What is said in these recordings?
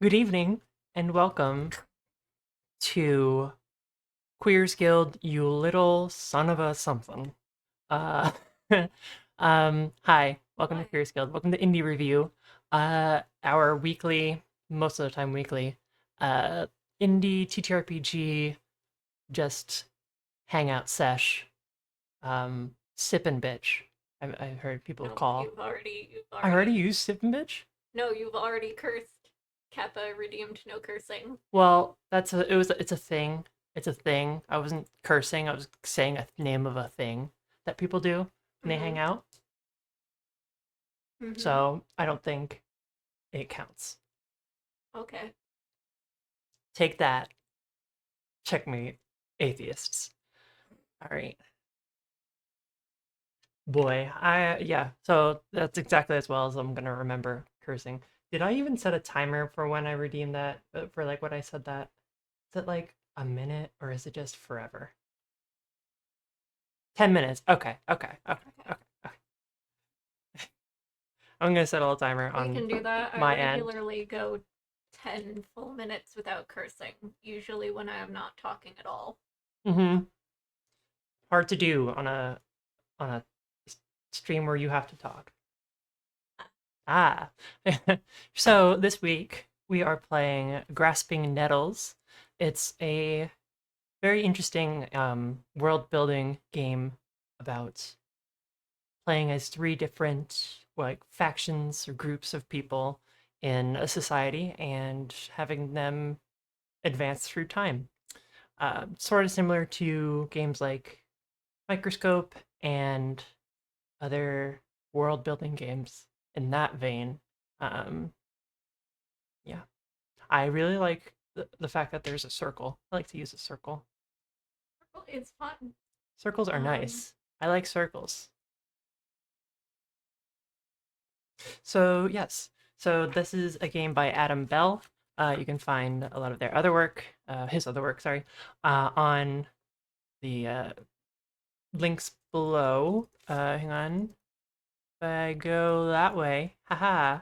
Good evening and welcome to Queers Guild, you little son of a something. Uh, hi, welcome to What? Queers Guild. Welcome to Indie Review, our weekly, most of the time weekly, uh, indie TTRPG, just hangout sesh, sip and bitch. I've heard people No, call. you've I already already, used sip and bitch. no, you've already cursed. Kappa redeemed no cursing. Well, it's a thing. It's a thing. I wasn't cursing. I was saying a name of a thing that people do when they hang Mm-hmm. out. Mm-hmm. So I don't think it counts. Okay. Take that, checkmate, atheists. All right, boy. I yeah. So that's exactly as well as I'm gonna remember cursing. Did I even set a timer for when I redeem that for like what I said that? Is it like a minute or is it just forever? 10 minutes. Okay. Okay. Okay. Okay. Okay. Okay. I'm gonna set a little timer We on can do that. I my end. regularly go 10 full minutes without cursing, usually when I am not talking at all. Hmm. Hard to do on a stream where you have to talk. Ah. So this week we are playing Grasping Nettles. It's a very interesting world building game about playing as three different like factions or groups of people in a society and having them advance through time. Sort of similar to games like Microscope and other world building games in that vein. Um, yeah, I really like the fact that there's a circle. I like to use a circle. It's fun. Circles are Um, nice. I like circles. So yes, so this is a game by Adam Bell. You can find a lot of their other work, his other work, sorry, on the links below. Hang on. If I go that way, haha,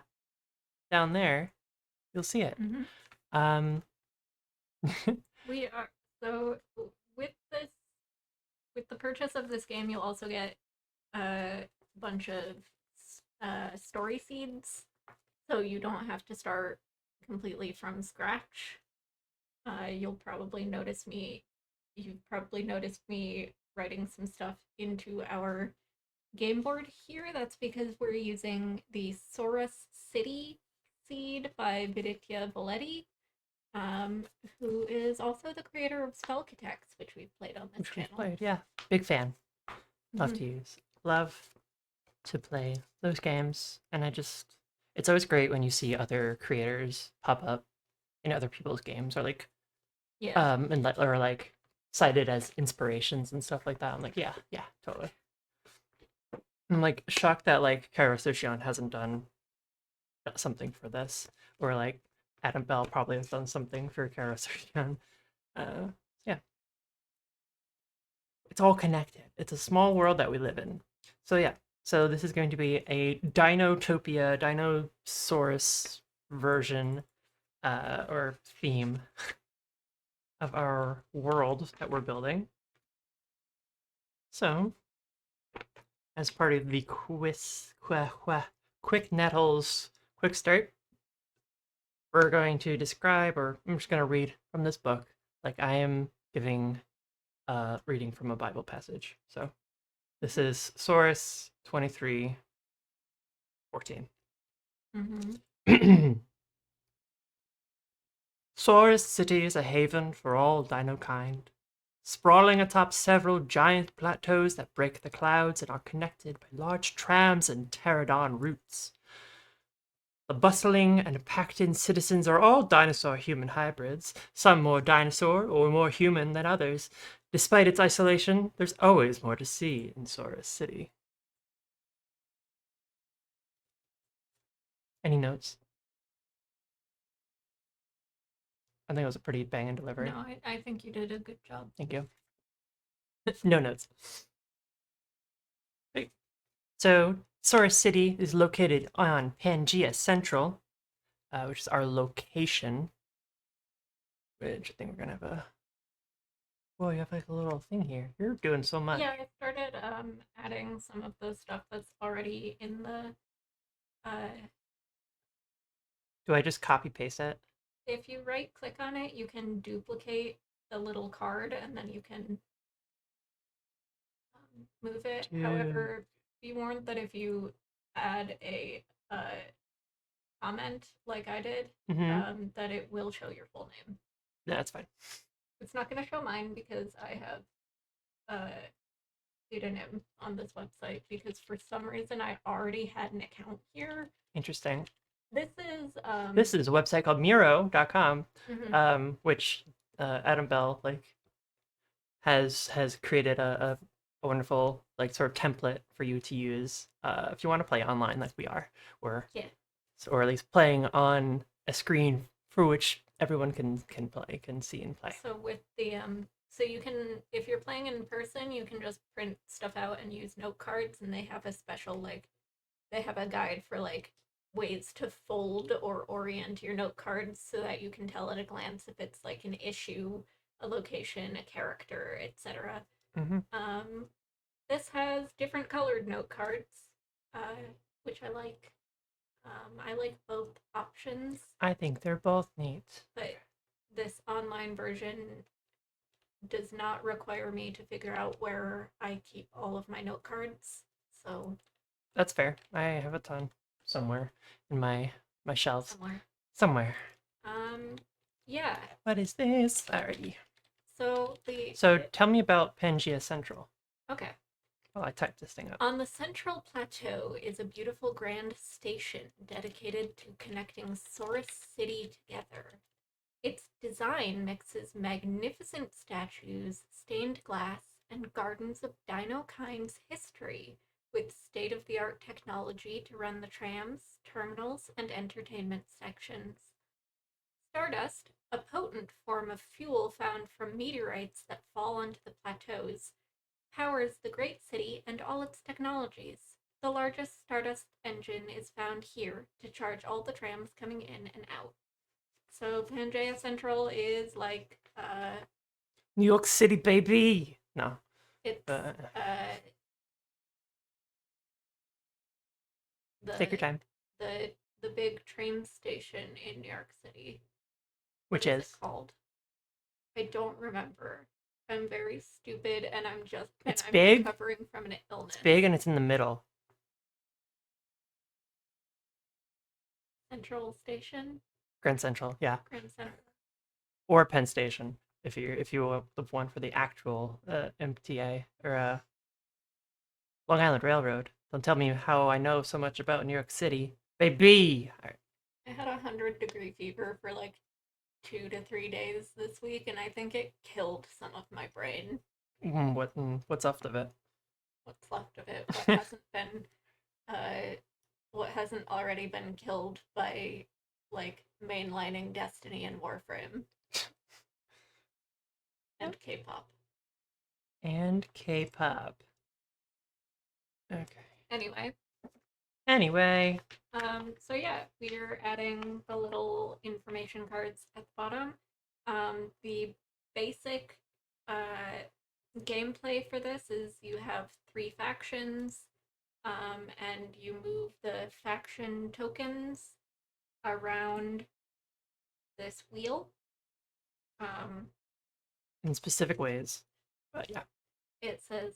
down there, you'll see it. mhm. Um, We are, so with this, with the purchase of this game, you'll also get a bunch of story seeds, so you don't have to start completely from scratch. You'll probably notice me. You've probably noticed me writing some stuff into our game board here. That's because we're using the Saurus City seed by Viditya Valetti, um, who is also the creator of Spellcatex, which we've played on this which we've channel. played, yeah. Big fan. Love Mm-hmm. to use. Love to play those games. And it's always great when you see other creators pop up in other people's games or like, Yeah. or like cited as inspirations and stuff like that. I'm like, yeah, yeah, totally. I'm like shocked that like Kara Sushion hasn't done something for this, or like Adam Bell probably has done something for Kara Sushion. Uh, yeah, it's all connected. It's a small world that we live in. So yeah, so this is going to be a Dinotopia, Dinosaurus version or theme of our world that we're building. So, as part of the quick Nettles quick start, we're going to describe, or I'm just going to read from this book, like I am giving reading from a Bible passage. So this is Source Mm-hmm. 23:14. Soar's city is a haven for all dino kind, sprawling atop several giant plateaus that break the clouds and are connected by large trams and pterodon routes. The bustling and packed-in citizens are all dinosaur-human hybrids, some more dinosaur or more human than others. Despite its isolation, there's always more to see in Sora's city. Any notes? I think it was a pretty banging No, delivery. I think you did a good job. Thank you. No notes. Great. So, Sora City is located on Pangea Central. which is our location. Which I think we're gonna have a. Whoa, you have like a little thing here. You're doing so much. Yeah, I started adding some of the stuff that's already in the Do I just copy paste it? if you right click on it, you can duplicate the little card and then you can move it. Dude. However, be warned that if you add a comment like I did, that it will show your full name. Yeah, that's fine. It's not going to show mine because I have a pseudonym on this website because for some reason I already had an account here. Interesting. This is a website called Miro.com, mm-hmm. Which Adam Bell has created a wonderful like sort of template for you to use if you want to play online like we are, or yeah, or at least playing on a screen for which everyone can see and play. So with the so you can, if you're playing in person, you can just print stuff out and use note cards, and they have a special like they have a guide for like ways to fold or orient your note cards so that you can tell at a glance if it's like an issue, a location, a character, etc. Mm-hmm. This has different colored note cards, which I like. I like both options. I think they're both neat. But this online version does not require me to figure out where I keep all of my note cards. So that's fair. I have a ton somewhere in my shelves. Somewhere. Yeah. What is this? Alrighty. So tell me about Pangea Central. Okay. Well, I typed this thing up. On the Central Plateau is a beautiful grand station dedicated to connecting Source City together. Its design mixes magnificent statues, stained glass, and gardens of Dino-Kind's history with state-of-the-art technology to run the trams, terminals, and entertainment sections. Stardust, a potent form of fuel found from meteorites that fall onto the plateaus, powers the great city and all its technologies. The largest Stardust engine is found here to charge all the trams coming in and out. So Pangea Central is like New York City, baby. No, it's take your time. The big train station in New York City. Which is it called? I don't remember. I'm very stupid, and I'm big. Recovering from an illness. It's big, and it's in the middle. Central Station. Grand Central, yeah. Grand Central. Or Penn Station, if you want the one for the actual MTA or Long Island Railroad. Don't tell me how I know so much about New York City, baby. Right. I had 100-degree fever for like 2 to 3 days this week, and I think it killed some of my brain. What's left of it? What's left of it? What hasn't been, what hasn't already been killed by like mainlining Destiny and Warframe and K-pop. And K-pop. Okay. Anyway. So yeah, we're adding the little information cards at the bottom. The basic gameplay for this is you have 3 factions, and you move the faction tokens around this wheel. In specific ways. But yeah. It says,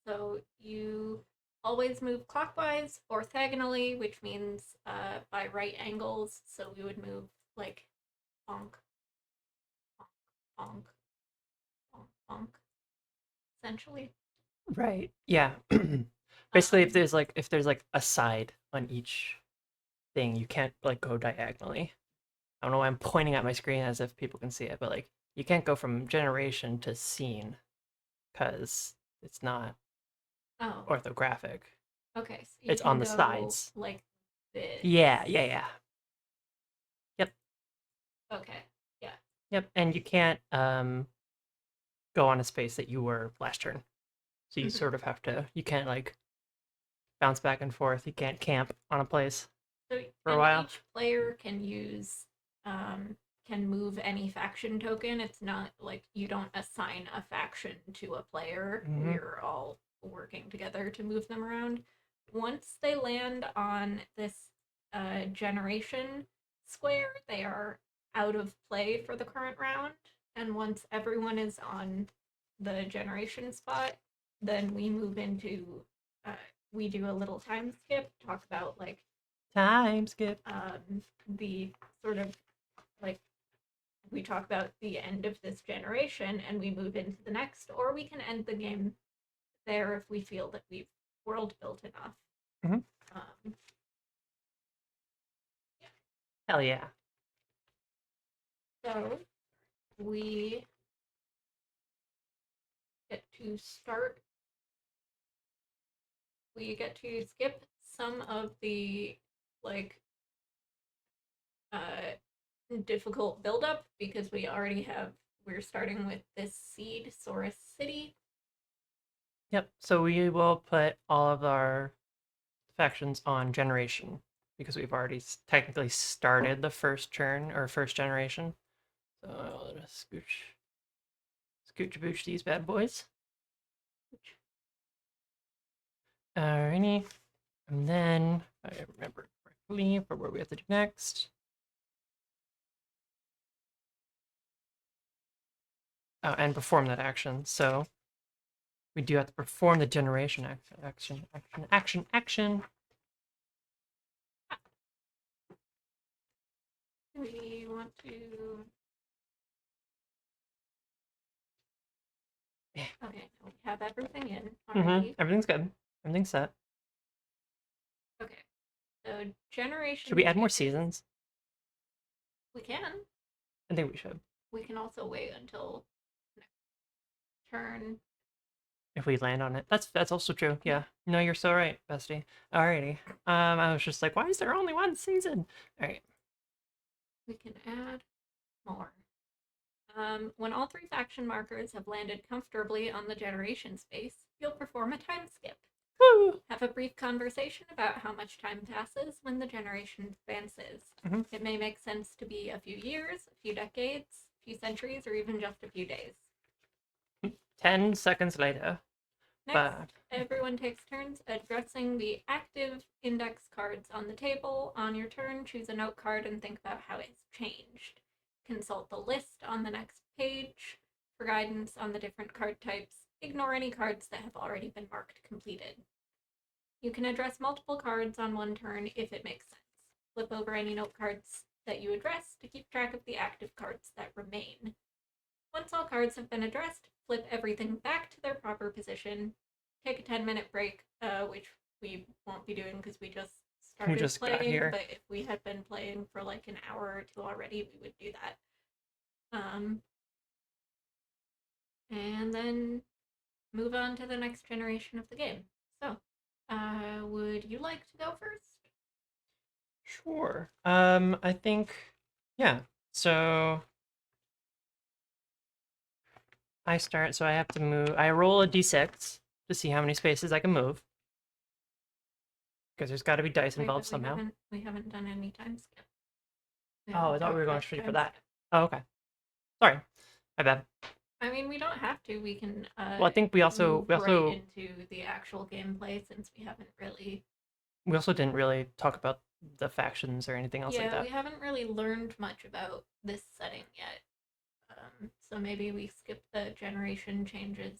so you always move clockwise, orthogonally, which means by right angles. So we would move like bonk, bonk, bonk, bonk, bonk, essentially. Right. Yeah. Basically, if there's like a side on each thing, you can't like go diagonally. I don't know why I'm pointing at my screen as if people can see it, but like you can't go from generation to scene because it's not orthographic. Okay, so it's on the sides. Like this. Yeah. Yep. Okay. Yeah. Yep. And you can't go on a space that you were last turn. So you sort of have to. You can't like bounce back and forth. You can't camp on a place. So, for a and while. each player can use can move any faction token. It's not like you don't assign a faction to a player. Mm-hmm. We're all working together to move them around. Once they land on this generation square, they are out of play for the current round. And once everyone is on the generation spot, then we move into we do a little time skip, talk about like Time skip. the sort of like we talk about the end of this generation and we move into the next, or we can end the game there if we feel that we've world built enough. Mhm. Um, Hell yeah. so we get to start. We get to skip some of the like uh, difficult buildup because we already have. We're starting with this seed Saurus City. Yep. So we will put all of our factions on generation because we've already technically started the first turn or first generation. So I'll just scooch booch these bad boys. Alrighty. And then I remember correctly for what we have to do next. Oh, and perform that action. So we do have to perform the generation action. We want to. Yeah. Okay, we have everything in Mm-hmm. already. Everything's good. Everything's set. Okay, so generation. Should we add more changes. seasons? We can. I think we should. We can also wait until next turn. If we land on it. That's also true. Yeah. No, you're so right, bestie. Alrighty. I was just like, why is there only one season? Alright. We can add more. When all three faction markers have landed comfortably on the generation space, you'll perform a time skip. Woo! Have a brief conversation about how much time passes when the generation advances. Mhm. It may make sense to be a few years, a few decades, a few centuries, or even just a few days. 10 seconds later. Next, everyone takes turns addressing the active index cards on the table. On your turn, choose a note card and think about how it's changed. Consult the list on the next page for guidance on the different card types. Ignore any cards that have already been marked completed. You can address multiple cards on one turn if it makes sense. Flip over any note cards that you address to keep track of the active cards that remain. Once all cards have been addressed, flip everything back to their proper position. Take a 10-minute break, which we won't be doing because we just started just got playing. here. But if we had been playing for like an hour or two already, we would do that. And then move on to the next generation of the game. So, would you like to go first? Sure. I think, yeah. So I start, so I have to move. I roll a d6 to see how many spaces I can move. Because there's got to be dice Wait, involved but somehow. we haven't done any time skip. Oh, I thought we were going about straight for time that. skip. Oh, okay. Sorry. My bad. I mean, we don't have to. We can Well, I think we also move right into the actual gameplay since we haven't really. we also didn't really talk about the factions or anything else like Yeah, that. we haven't really learned much about this setting yet. So maybe we skip the generation changes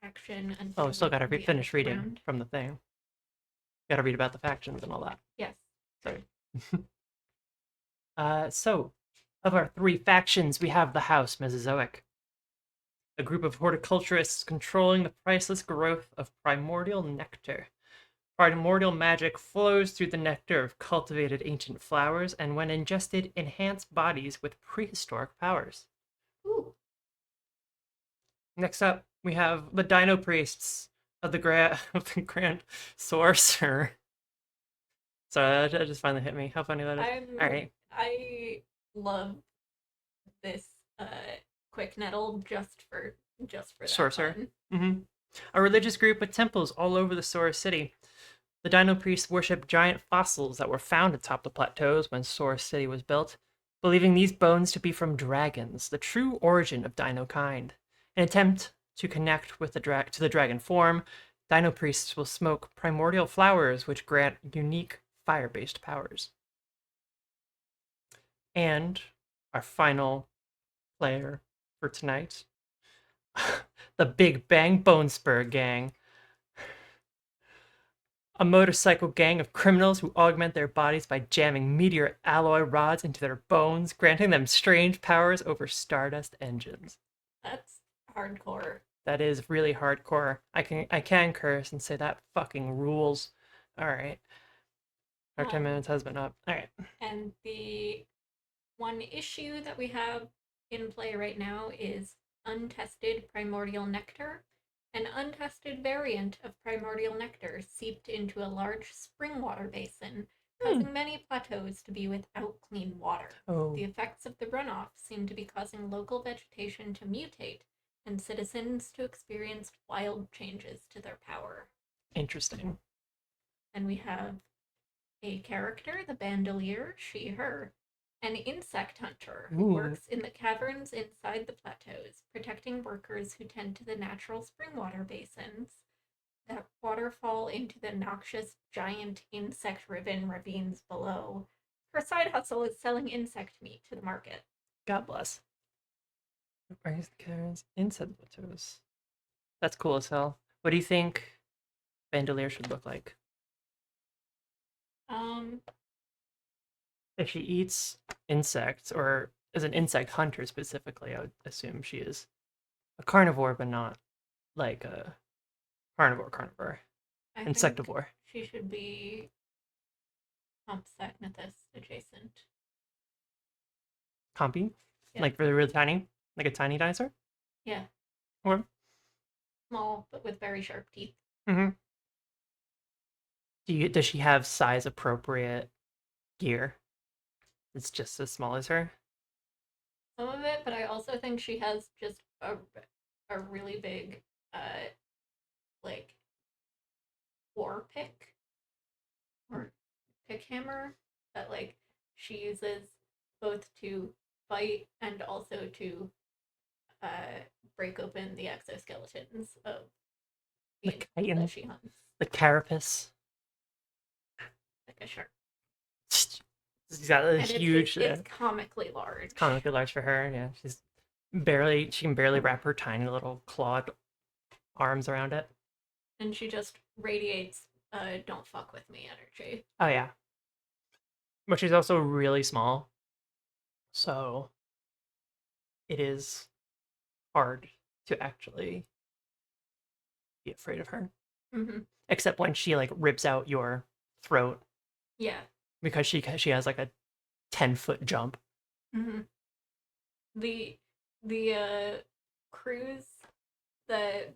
action until. Oh, we still got to the finish end reading round. from the thing. Got to read about the factions and all that. Yes. Sorry. So, of our three factions, we have the House Mesozoic, a group of horticulturists controlling the priceless growth of primordial nectar. Primordial magic flows through the nectar of cultivated ancient flowers, and when ingested, enhance bodies with prehistoric powers. Ooh. Next up, we have the Dino Priests of the Grand Sorcerer. Sorry, that just finally hit me. How funny that is. All right. I love this quick nettle just for that Sorcerer. fun. Mm-hmm. A religious group with temples all over the Sora city. The Dino Priests worship giant fossils that were found atop the plateaus when Source City was built, believing these bones to be from dragons, the true origin of Dino kind. In an attempt to connect with to the dragon form, Dino Priests will smoke primordial flowers which grant unique fire-based powers. And our final player for tonight, the Big Bang Bone Spur Gang. A motorcycle gang of criminals who augment their bodies by jamming meteor alloy rods into their bones, granting them strange powers over Stardust engines. That's hardcore. That is really hardcore. I can curse and say that fucking rules. All right. Our 10 minutes has been up. All right. And the one issue that we have in play right now is untested primordial nectar. An untested variant of primordial nectar seeped into a large spring water basin, causing many plateaus to be without clean water. Oh. The effects of the runoff seem to be causing local vegetation to mutate and citizens to experience wild changes to their power. Interesting. And we have a character, the bandolier, she, her, an insect hunter who works in the caverns inside the plateaus, protecting workers who tend to the natural spring water basins that waterfall into the noxious giant insect-riven ravines below. Her side hustle is selling insect meat to the market. God bless. Where's the caverns? Inside the plateaus. That's cool as hell. What do you think Bandolier should look like? If she eats insects, or is an insect hunter specifically, I would assume she is a carnivore, but not like a carnivore. Insectivore. She should be Compsognathus adjacent. Compy? Yeah. Like really, really tiny? Like a tiny dinosaur? Yeah. Or small, but with very sharp teeth. Mm-hmm. Does she have size appropriate gear? It's just as small as her? Some of it, but I also think she has just a really big, like, war pick or pick hammer that, like, she uses both to fight and also to break open the exoskeletons of the chitin that she hunts. The carapace. Like a shark. She's got a huge. It's comically large. It's comically large for her. Yeah, she can barely wrap her tiny little clawed arms around it. And she just radiates don't fuck with me energy. Oh yeah. But she's also really small. So it is hard to actually be afraid of her. Mm-hmm. Except when she like rips out your throat. Yeah. Because she has like a 10-foot jump. Mm-hmm. The crews that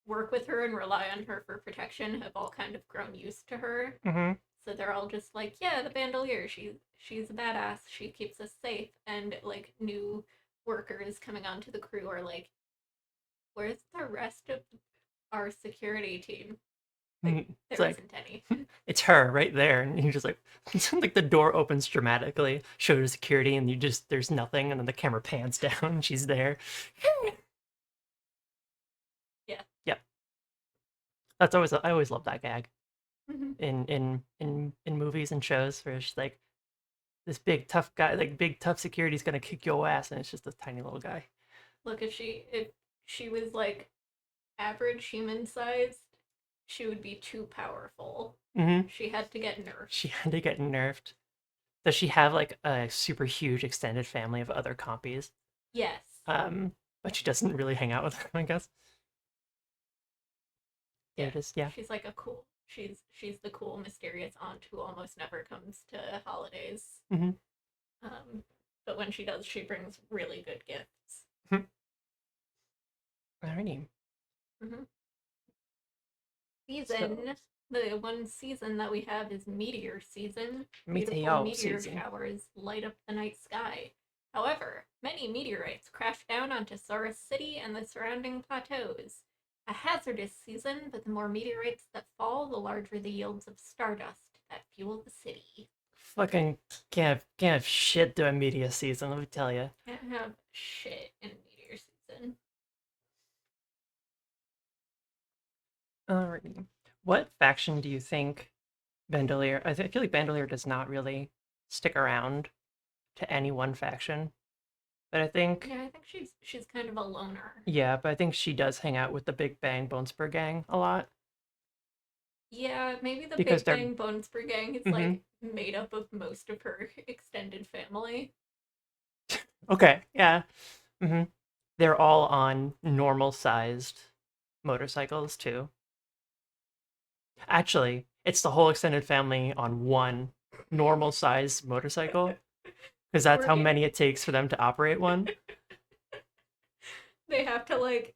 work with her and rely on her for protection have all kind of grown used to her. Mm-hmm. So they're all just like, yeah, the bandolier, she's a badass, she keeps us safe. And like new workers coming onto the crew are like, where's the rest of our security team? Like, there isn't any. It's her right there, and you just like the door opens dramatically, shows security, and there's nothing, and then the camera pans down, and she's there. Yeah. Yep. That's I always love that gag. Mm-hmm. In movies and shows where it's like this big tough guy, like big tough security's gonna kick your ass, and it's just a tiny little guy. Look, if she was like average human sized, she would be too powerful. Mm-hmm. She had to get nerfed. She had to get nerfed. Does she have like a super huge extended family of other compies? Yes. But she doesn't really hang out with them, I guess. Yeah. It is, yeah. She's like a cool. She's the cool, mysterious aunt who almost never comes to holidays. Mm-hmm. But when she does, she brings really good gifts. Alrighty. Mm-hmm. Season. So, the one season that we have is meteor season. Beautiful meteor showers light up the night sky. However, many meteorites crash down onto Saurus City and the surrounding plateaus. a hazardous season, but the more meteorites that fall, the larger the yields of stardust that fuel the city. Fucking can't have shit during media season, let me tell you. Can't have shit in meteor season. Alrighty. What faction do you think Bandolier? I feel like Bandolier does not really stick around to any one faction, but I think Yeah, I think she's kind of a loner. yeah, but I think she does hang out with the Big Bang Bonespur gang a lot Yeah, maybe the because Big they're Bang Bonespur gang is hmm like made up of most of her extended family. okay, yeah, hmm they're all on normal sized motorcycles too. Actually, it's the whole extended family on one normal sized motorcycle because that's how Working, many it takes for them to operate one. they have to like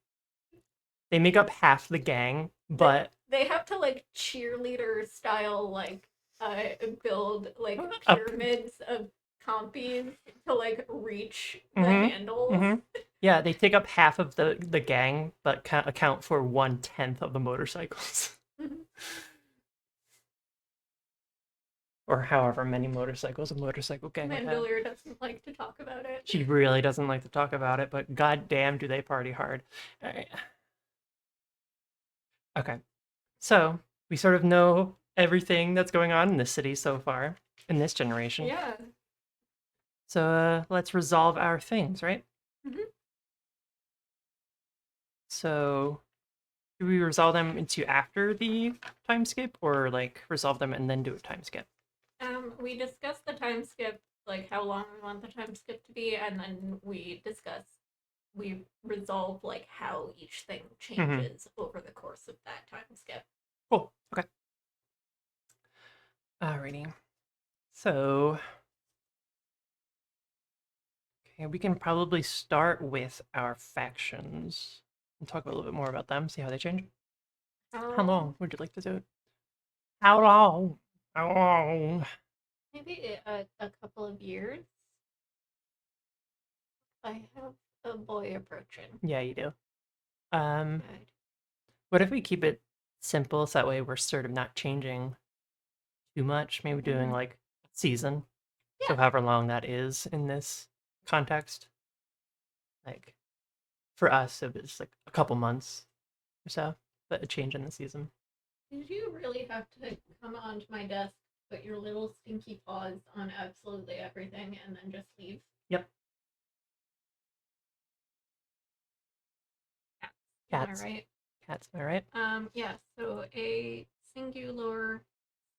They make up half the gang, they, but they have to like cheerleader style build like up. pyramids of compies to like reach the Mm-hmm. handles. Mm-hmm. Yeah, they take up half of the gang, but account for 1/10 of the motorcycles, or however many motorcycles a motorcycle gang would have. Mandelier doesn't like to talk about it. She really doesn't like to talk about it, but goddamn, do they party hard. All right. Okay. So we sort of know everything that's going on in this city so far in this generation. Yeah. So let's resolve our things, right? Mhm. So do we resolve them into after the time skip, or like resolve them and then do a time skip? We discussed the time skip, like how long we want the time skip to be, and then we resolve like how each thing Mm-hmm. changes over the course of that time skip. Cool. Okay. Alrighty. So okay, we can probably start with our factions and talk a little bit more about them, see how they change. How Um, long would you like to do it? How long? How long? maybe a couple of years. I have a boy approaching. Yeah, you do. Um, Good. what if we keep it simple so that way we're sort of not changing too much? Maybe doing Hmm. like season. So Yeah. however long that is in this context. Like for us, it was like a couple months or so, but a change in the season. Did you really have to come onto my desk, put your little stinky paws on absolutely everything, and then just leave? Yep. Cats. Am I Cats. right? Cats, am I right? Yeah, so a singular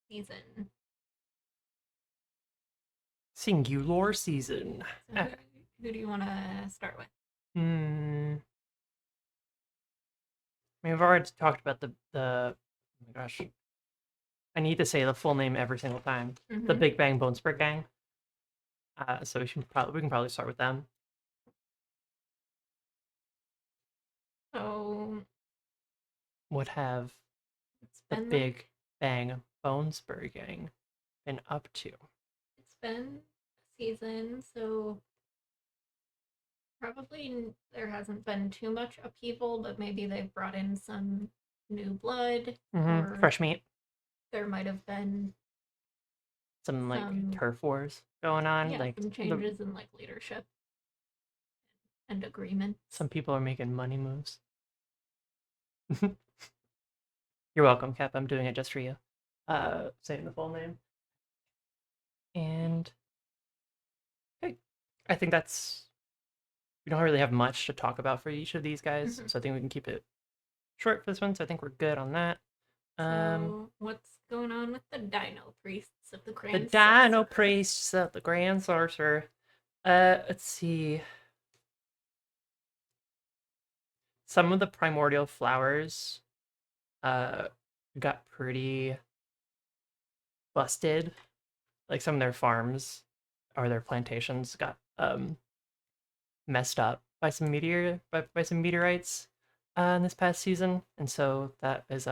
season. Singular season. So Okay. who do you want to start with? Hmm. I mean, we've already talked about the. Oh my gosh, I need to say the full name every single time. The Mm-hmm. Big Bang Bone Spur Gang. So we can probably start with them. So What have it's the been like Big Bang Bone Spur Gang been up to? it's been a season, so probably there hasn't been too much upheaval, but maybe they've brought in some new blood, or Fresh meat. there might have been Some like some turf wars going on. yeah, Like some changes in like leadership and agreements. some people are making money moves. You're welcome, Cap. I'm doing it just for you. Saying the full name. And okay, I think that's we don't really have much to talk about for each of these guys, Mhm. so I think we can keep it short for this one. So I think we're good on that. Um, So what's going on with the Dino priests of the the Grand Dino Sorcerer? Priests, the Grand Sorcerer. Let's see. Some of the primordial flowers, uh, got pretty busted. Like some of their farms or their plantations got messed up by by some meteorites in this past season, and so that is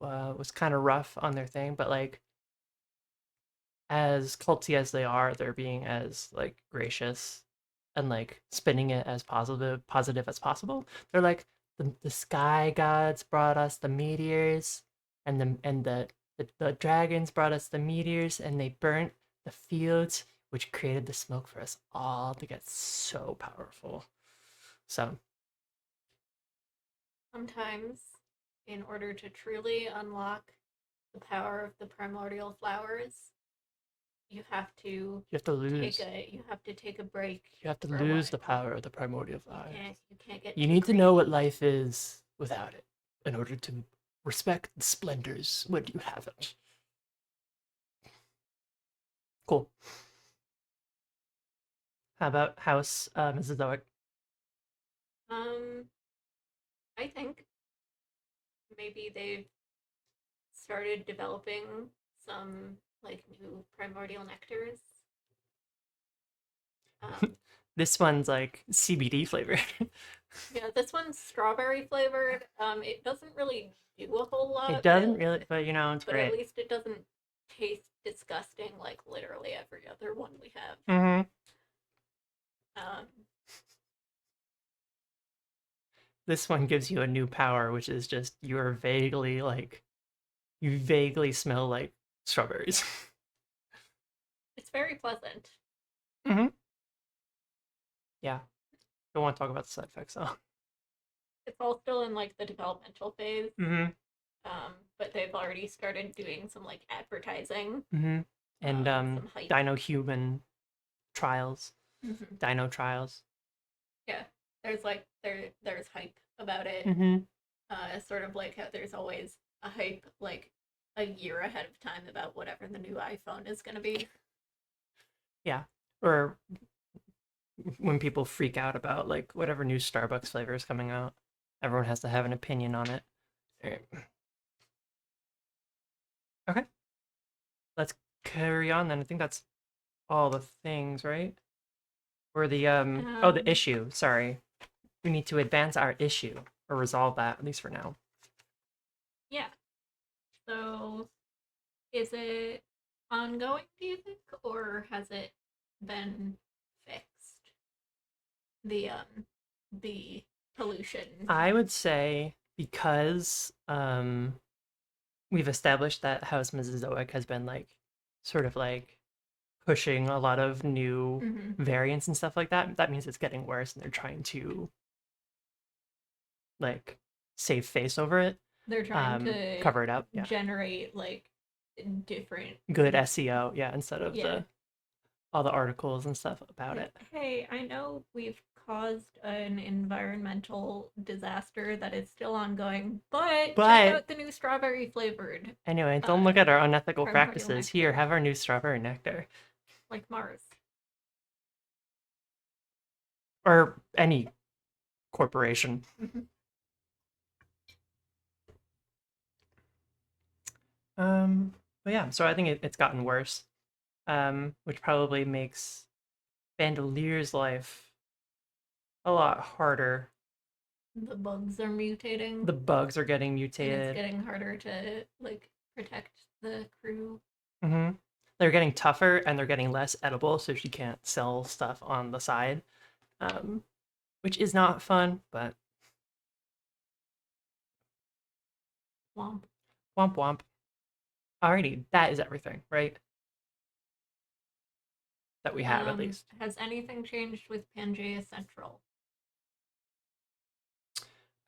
was kind of rough on their thing. But like as culty as they are, they're being as like gracious and like spinning it as positive as possible. They're like, the sky gods brought us the meteors, and the dragons brought us the meteors, and they burnt the fields, which created the smoke for us all to get so powerful. So Sometimes, in order to truly unlock the power of the primordial flowers, you have to you have to lose. you have to take a break You have to for a lose the while. power of the primordial You fire. can't get You too need to know greedy. what life is without it in order to respect the splendors when you have it. Cool. How about House Mrs. Zoic? Um, I think maybe they've started developing some like new primordial nectars. Um, This one's like CBD flavor. yeah, this one's strawberry flavored. It doesn't really do a whole It lot, doesn't really, but it's but at great. least it doesn't taste disgusting like literally every other one we have. Hmm. Um, This one gives you a new power, which is just you're vaguely like, you vaguely smell like strawberries. it's very pleasant. Hmm. Yeah. Don't want to talk about the side effects though. It's all still in like the developmental phase, Hmm. but they've already started doing some like advertising, Hmm. And some hype. Dino Human trials, Mm-hmm. Dino trials. Yeah, there's hype about it. Hmm. Sort of like how there's always a hype like a year ahead of time about whatever the new iPhone is going to be. Yeah. Or when people freak out about like whatever new Starbucks flavor is coming out, everyone has to have an opinion on it. All right. Okay, let's carry on then. I think that's all the things, right? Or the oh, the Um, issue. Sorry, we need to advance our issue or resolve that at least for now. yeah. So, is it ongoing? Do you think, or has it been fixed? The pollution. I would say because we've established that House Mesozoic has been like sort of like pushing a lot of new Mm-hmm. variants and stuff like that. That means it's getting worse, and they're trying to like save face over it, They're trying to cover it up. Yeah, generate like different. good SEO. Yeah, instead of Yeah. the all the articles and stuff about Like, it. hey, I know we've caused an environmental disaster that is still ongoing, but check But out the new strawberry flavored anyway, don't uh look at our unethical primordial practices. Here, nectar, have our new strawberry nectar, like Mars. or any corporation. Mhm. But yeah, so I think it's gotten worse, which probably makes Bandelier's life a lot harder. The bugs are mutating, The bugs are getting and it's mutated. getting harder to like protect the crew. Hmm. They're getting tougher and they're getting less edible, so she can't sell stuff on the side, um, which is not fun. But Womp. womp womp. Alrighty, that is everything, right? That we have at least. Has anything changed with Pangea Central?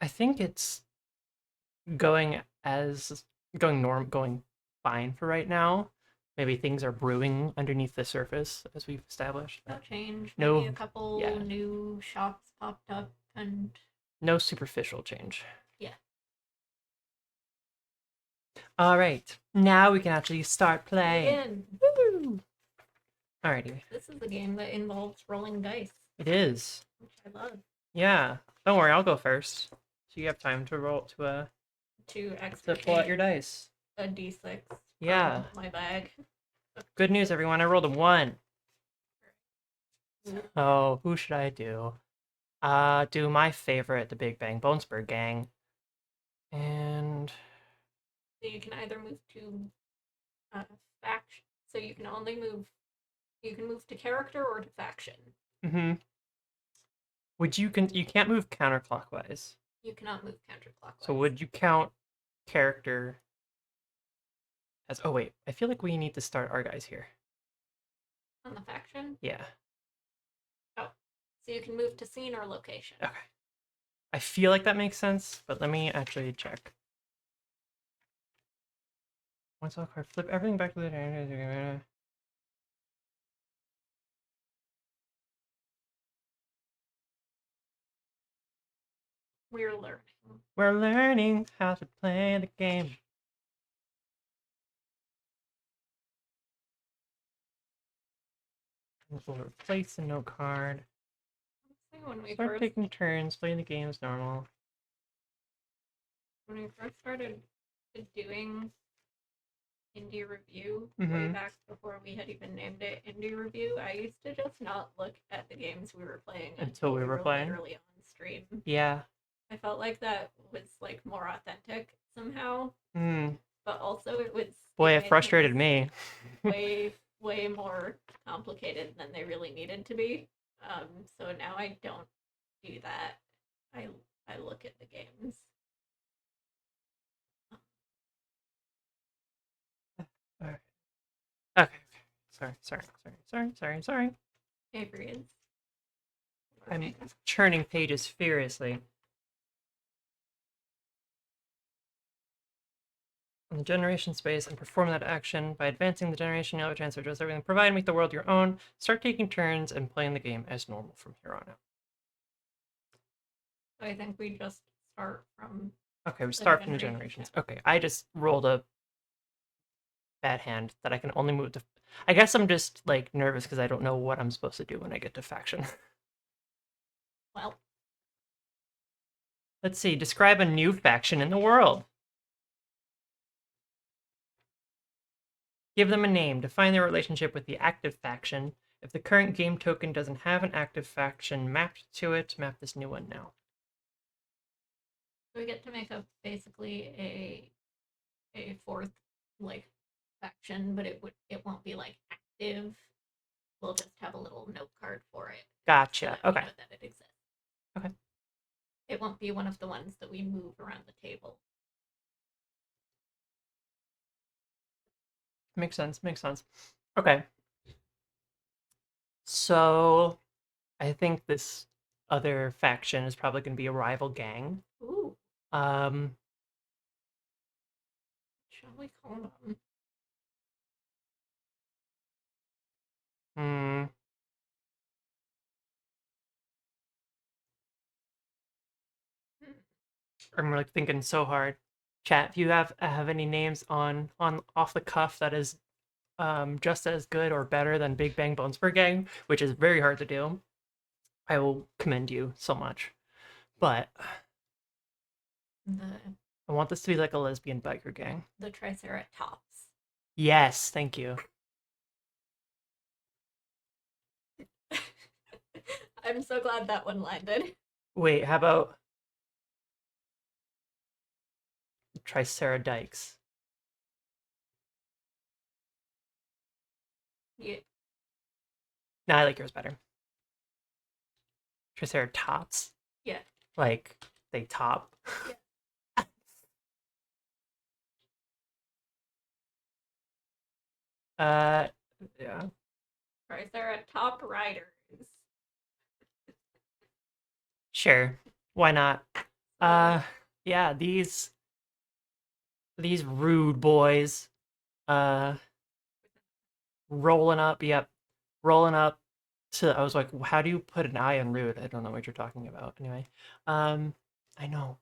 I think it's going as going fine for right now. Maybe things are brewing underneath the surface as we've established. No change. Maybe a No, couple yeah, new shops popped up, and no superficial change. yeah. All right, now we can actually start playing. Begin. Woo! Alrighty, This is a game that involves rolling dice, it is. which I love. Yeah, don't worry, I'll go first, so you have time to roll To to pull out extricate your dice. a d6 Yeah. from my bag. Good news, everyone. I rolled a 1. Oh, who should I do? Do my favorite, the Big Bang Bonesburg Gang. And So you can either move to faction. So you can only move. You can move to character or to faction. you can't move counterclockwise. You cannot move counterclockwise. So would you count character as... Oh, wait. I feel like we need to start our guys here. On the faction? Yeah. Oh. So you can move to scene or location. Okay. I feel like that makes sense, but let me actually check. Once all card, flip everything back to the... We're learning. We're learning how to play the game. We'll replace the no card. When we Start first taking turns, playing the game as normal. when we first started doing indieRevue way Mhm. back before we had even named it indieRevue, I used to just not look at the games we were playing Until we were playing? literally on stream. Yeah. I felt like that was like more authentic somehow, Hmm. but also it Boy, it made frustrated things me. way more complicated than they really needed to be. So now I don't do that. I look at the games. Okay. Okay. Sorry. Avery is I'm churning pages furiously. On the generation space and perform that action. By advancing the generation, you'll have a chance to adjust everything. Provide and make the world your own. Start taking turns and playing the game as normal from here on out. I think we just start from Okay, we start from the generations. Okay, I just rolled a bad hand that I can only move to... I guess I'm just, like, nervous because I don't know what I'm supposed to do when I get to faction. well, Let's see. Describe a new faction in the world. Give them a name. Define their relationship with the active faction. If the current game token doesn't have an active faction mapped to it, map this new one now. we get to make a basically a fourth like faction, but it won't be like active. We'll just have a little note card for it. Gotcha. So Okay. we know that it exists. Okay. It won't be one of the ones that we move around the table. Makes sense. Okay. So I think this other faction is probably going to be a rival gang. Ooh. Um, Shall we call them? hmm. I'm like thinking so hard. Chat, if you have any names on off the cuff that is just as good or better than Big Bang Bonesburg Gang, which is very hard to do, I will commend you so much. But I want this to be like a lesbian biker gang. The Triceratops. Yes, thank you. I'm so glad that one landed. Wait, how about Triceradikes? Yeah. No, I like yours better. Triceratops. Yeah. Like they top. Yeah. Yeah. Triceratop Riders. Sure. Why not? Yeah, these rude boys uh rolling up, yep. Rolling up to... I was like, how do you put an I on rude? I don't know what you're talking about. Anyway. I know.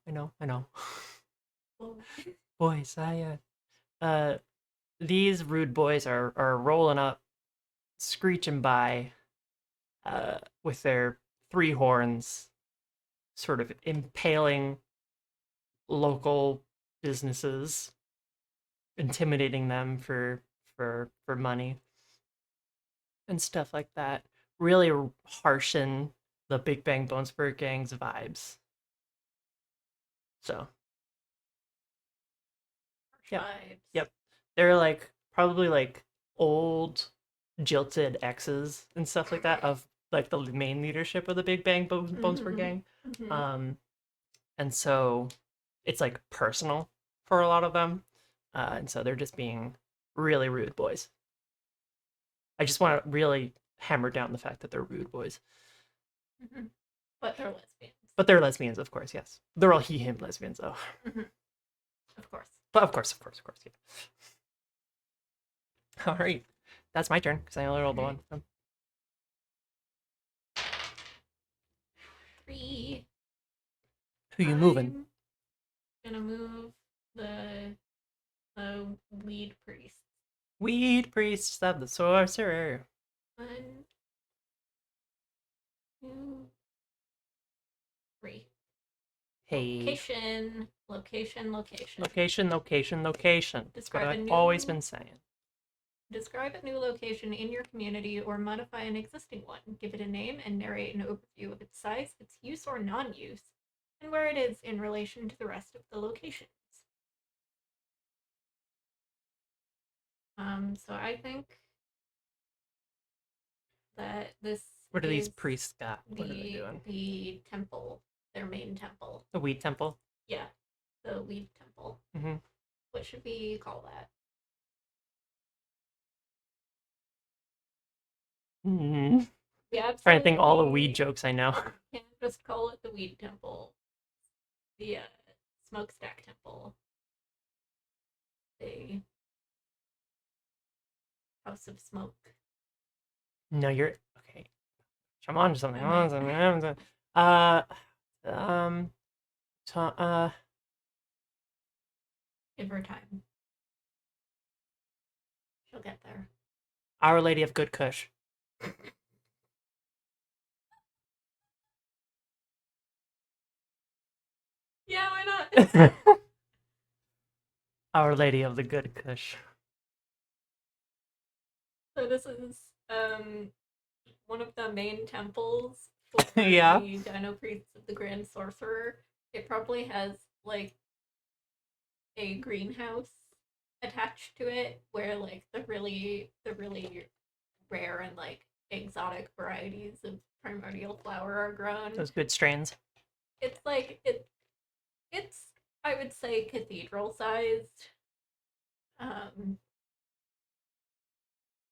Boys, these rude boys are rolling up, screeching by, with their three horns, sort of impaling local businesses, intimidating them for money and stuff like that. Really harshen the Big Bang Bonesburg Gang's vibes. So, yep, Vibes. yep. They're like probably like old jilted exes and stuff like that of like the main leadership of the Big Bang Bonesburg Gang. Mhm. and so it's like personal for a lot of them, and so they're just being really rude boys. I just want to really hammer down the fact that they're rude boys. Mhm. But they're lesbians. But they're lesbians, of course, yes. They're all he, him lesbians, though. Mhm. Of course. But of course, yeah. All right. That's my turn, because I only rolled the one. 3. Who you moving? I'm gonna move the weed priest. Weed priests of the sorcerer. 1, 2, 3. Hey. Location, location, location. Location, location, location. That's what Describe a I've new always been saying. Describe a new location in your community or modify an existing one. Give it a name and narrate an overview of its size, its use or non-use, and where it is in relation to the rest of the locations. So I think that this What do these is priests got? What are they doing? the temple, their main temple. The weed temple? Yeah, the weed temple. Mm-hmm. What should we call that? Mm-hmm. Yeah, Trying to think all the weed jokes I know. Can't just call it the weed temple. The smokestack temple. The house of smoke. No, you're okay. I'm on to something. I'm Am I? on to something. I'm on to something. So, Give her time. She'll get there. Our Lady of Good Kush. Yeah, why not? Our Lady of the Good Kush. So this is one of the main temples for Yeah. the Dino Priests of the Grand Sorcerer. It probably has like a greenhouse attached to it where like the really rare and like exotic varieties of primordial flower are grown. Those good strains. It's like it's I would say cathedral sized. Um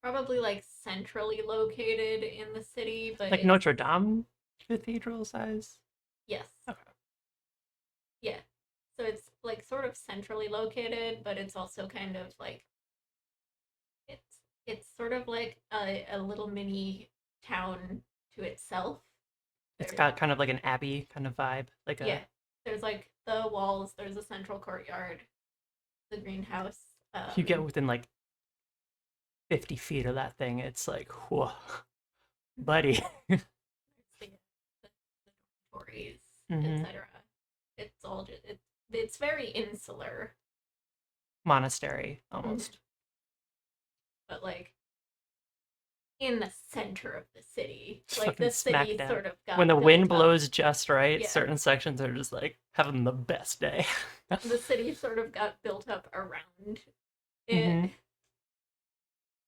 Probably like centrally located in the city, but Like Notre Dame cathedral size? yes. Okay. Yeah. So it's like sort of centrally located, but it's also kind of like it's sort of like a little mini town to itself. It's There, got kind of like an abbey kind of vibe. Like yeah. a There's like the walls, there's a central courtyard, the greenhouse. you get within like 50 feet of that thing, it's like, whoa, buddy. The dormitories, Mm-hmm. etc. It's all just it's very insular, Monastery, almost. but like in the center of the city. Just Like fucking the smack city dab. sort of got When the built wind up. blows just right, Yeah. certain sections are just like having the best day. The city sort of got built up around Mm-hmm. it.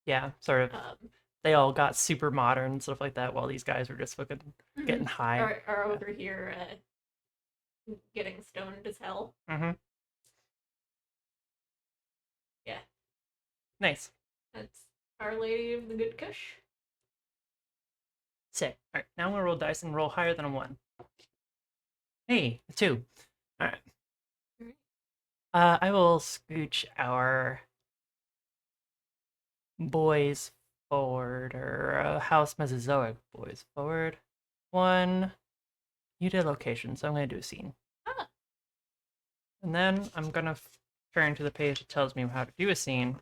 Yeah, sort of. Um, They all got super modern and stuff like that, while these guys were just fucking getting high. are over here getting stoned as hell. Mm-hmm. Yeah, Nice. that's Our Lady of the Good Kush. Sick. All right, now I'm gonna roll dice and roll higher than a 1. Hey, a 2. All right. I will scooch our boys forward, or House Mesozoic boys forward. 1. You did location, so I'm gonna do a scene. Ah. And then I'm gonna turn to the page that tells me how to do a scene.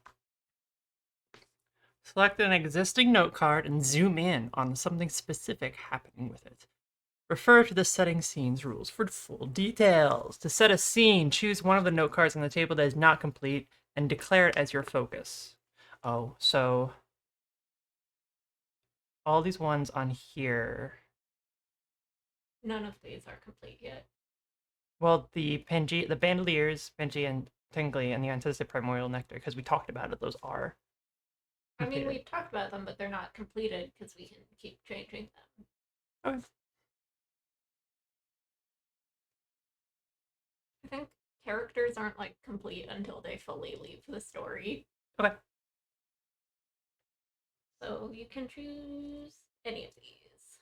Select an existing note card and zoom in on something specific happening with it. Refer to the setting scenes rules for full details. To set a scene, choose one of the note cards on the table that is not complete and declare it as your focus. Oh, so all these ones on here. None of these are complete yet. Well, the Bandoliers, Penji and Tingley, and the Anticipated Primordial Nectar, because we talked about it, those are completed. I mean, we've talked about them, but they're not completed because we can keep changing them. Okay. I think characters aren't like complete until they fully leave the story. Okay. So you can choose any of these.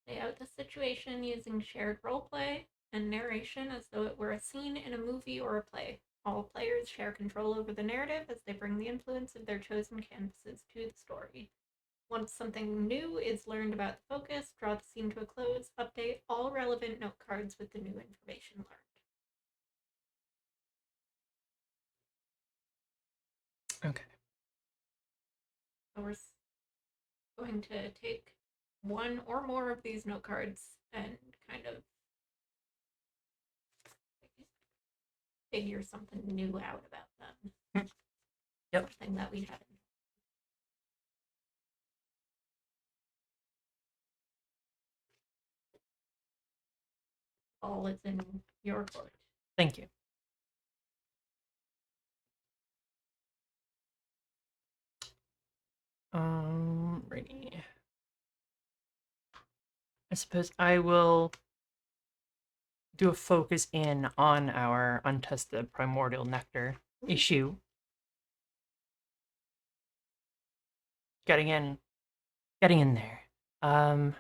Lay out the situation using shared roleplay and narration as though it were a scene in a movie or a play. All players share control over the narrative as they bring the influence of their chosen canvases to the story. Once something new is learned about the focus, draw the scene to a close, update all relevant note cards with the new information learned. Okay. So we're going to take one or more of these note cards and kind of figure something new out about them. Yep. Something that we haven't. All is in your court. Thank you. Righty. I suppose I will do a focus in on our untested primordial nectar issue. Getting in there. I'll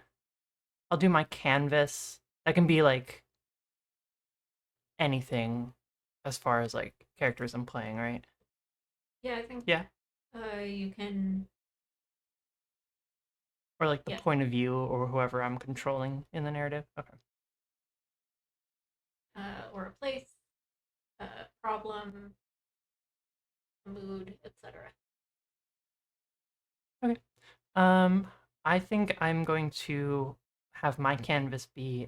do my canvas. That can be like anything as far as like characters I'm playing, right? Yeah, I think Yeah. you can. Or like the Yeah. point of view or whoever I'm controlling in the narrative. Okay. Or a place, problem, mood, etc. Okay. I think I'm going to have my canvas be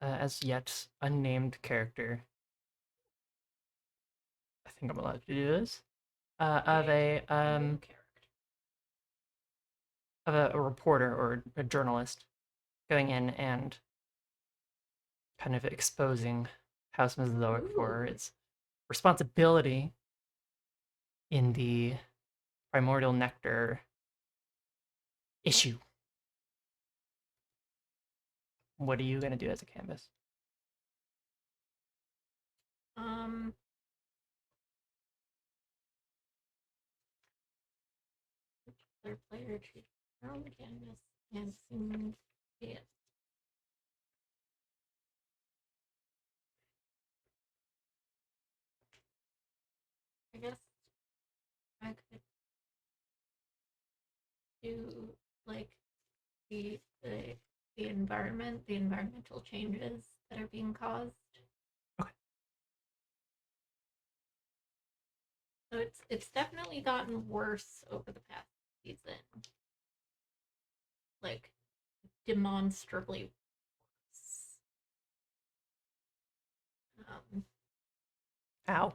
as yet unnamed character. I think I'm allowed to do this. Of a reporter or a journalist going in and kind of exposing House Mesozoic for its responsibility in the primordial nectar issue. What are you going to do as a canvas? Their player choose their own canvas and sing it. I guess I could do like the environment, the environmental changes that are being caused. Okay. So it's definitely gotten worse over the past season. Like demonstrably worse. Ow.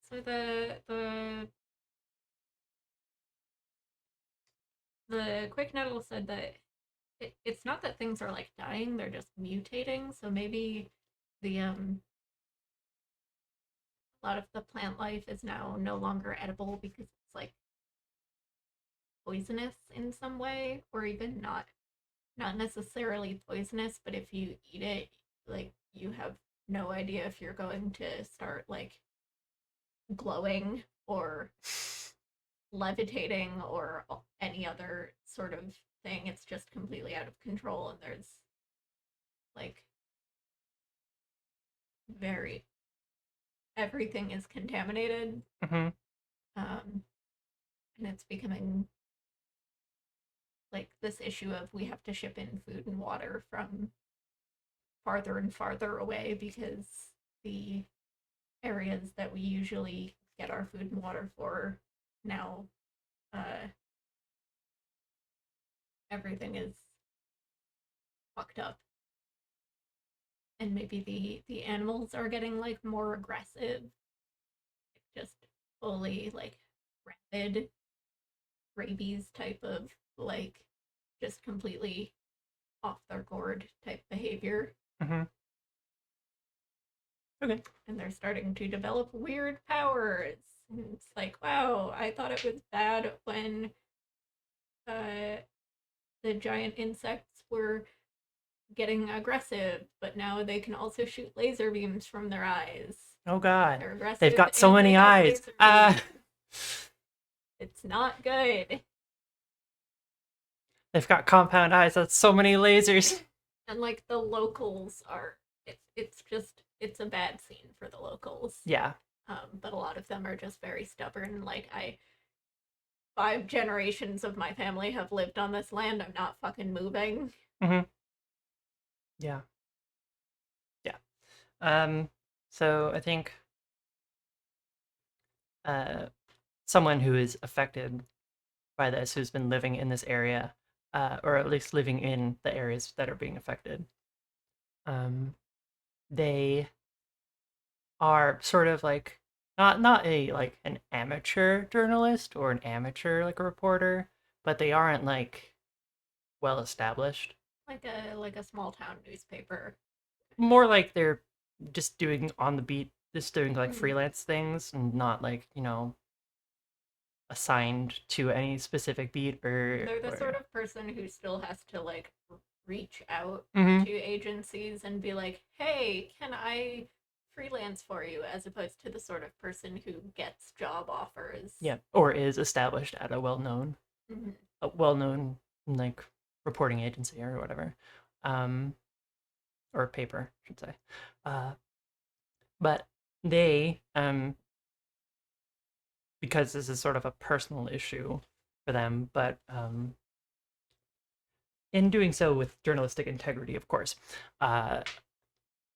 So the quick nettle said that it's not that things are like dying; they're just mutating. So maybe the a lot of the plant life is now no longer edible because it's like poisonous in some way, or even not necessarily poisonous, but if you eat it, like you have no idea if you're going to start like glowing or levitating or any other sort of thing. It's just completely out of control, and there's like very everything is contaminated. Mm-hmm. And it's becoming like this issue of we have to ship in food and water from farther and farther away because the areas that we usually get our food and water for now everything is fucked up, and maybe the animals are getting like more aggressive, just fully like rabid rabies type of like just completely off their gourd type behavior. Mm-hmm. Okay. And they're starting to develop weird powers. And it's like, wow, I thought it was bad when the giant insects were getting aggressive, but now they can also shoot laser beams from their eyes. Oh god. They're They've aggressive got so and they many have eyes. laser Ah. beams. It's not good. They've got compound eyes. That's so many lasers. And like the locals are, it's just it's a bad scene for the locals. Yeah. But a lot of them are just very stubborn. Like 5 generations of my family have lived on this land. I'm not fucking moving. Mm-hmm. Yeah. Yeah. So I think someone who is affected by this, who's been living in this area, or at least living in the areas that are being affected, they are sort of like not a like an amateur journalist or an amateur like a reporter, but they aren't like well established. Like a small town newspaper. More like they're just doing on the beat, just doing like Mhm. freelance things and not like, assigned to any specific beat They're the sort or of person who still has to like reach out Mhm. to agencies and be like, "Hey, can I freelance for you?" As opposed to the sort of person who gets job offers. Yeah, or is established at Mhm. a well-known like reporting agency or whatever. Um or paper, I should say. Uh but they because this is sort of a personal issue for them, but in doing so with journalistic integrity, of course, uh,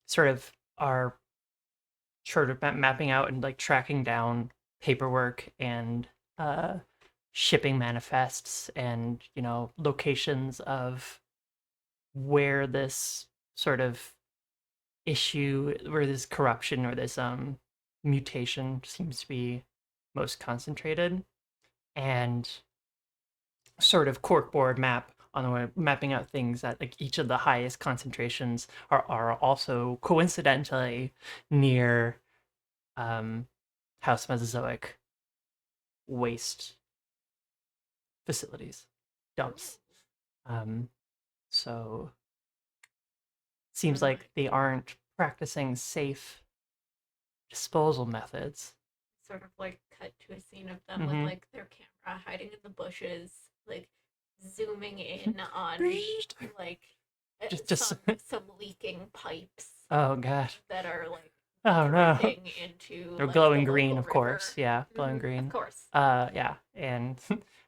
sort of are sort of mapping out and like tracking down paperwork and uh, shipping manifests and locations of where this sort of issue, where this corruption or this mutation seems to be most concentrated, and sort of corkboard map on the way, mapping out things that like each of the highest concentrations are also coincidentally near house Mesozoic waste facilities, dumps. Um, so seems Um, like they aren't practicing safe disposal methods. Sort of like cut to a scene of them with Mm-hmm. like their camera hiding in the bushes, like zooming in on like just some leaking pipes oh gosh. that are like Oh no. dripping into They're like the glowing green, local of course. river. Yeah, glowing Of green. course. Yeah, and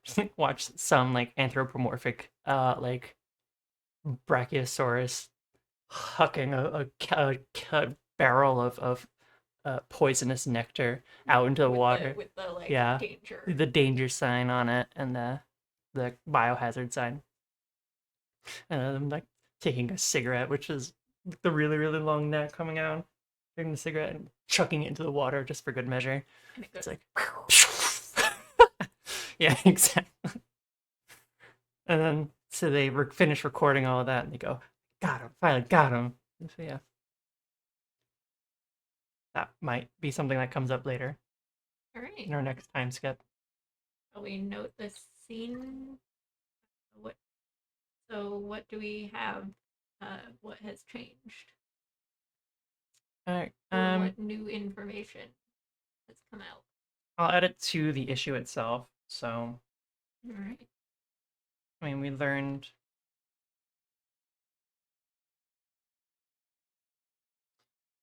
just like, watch some like anthropomorphic, like brachiosaurus hucking a barrel of poisonous nectar out into the water. With the like Yeah, danger. the danger sign on it and the biohazard sign. And I'm like taking a cigarette, which is the really really long neck coming out, taking the cigarette and chucking it into the water just for good measure. And it It's goes like, yeah, exactly. And then so they finish recording all of that, and they go, "Got him! Finally got him!" So yeah, that might be something that comes up later all right. in our next time skip. Shall we note this scene? What what do we have? What has changed? All right. Or what new information has come out? I'll add it to the issue itself. So, All right. I mean, we learned.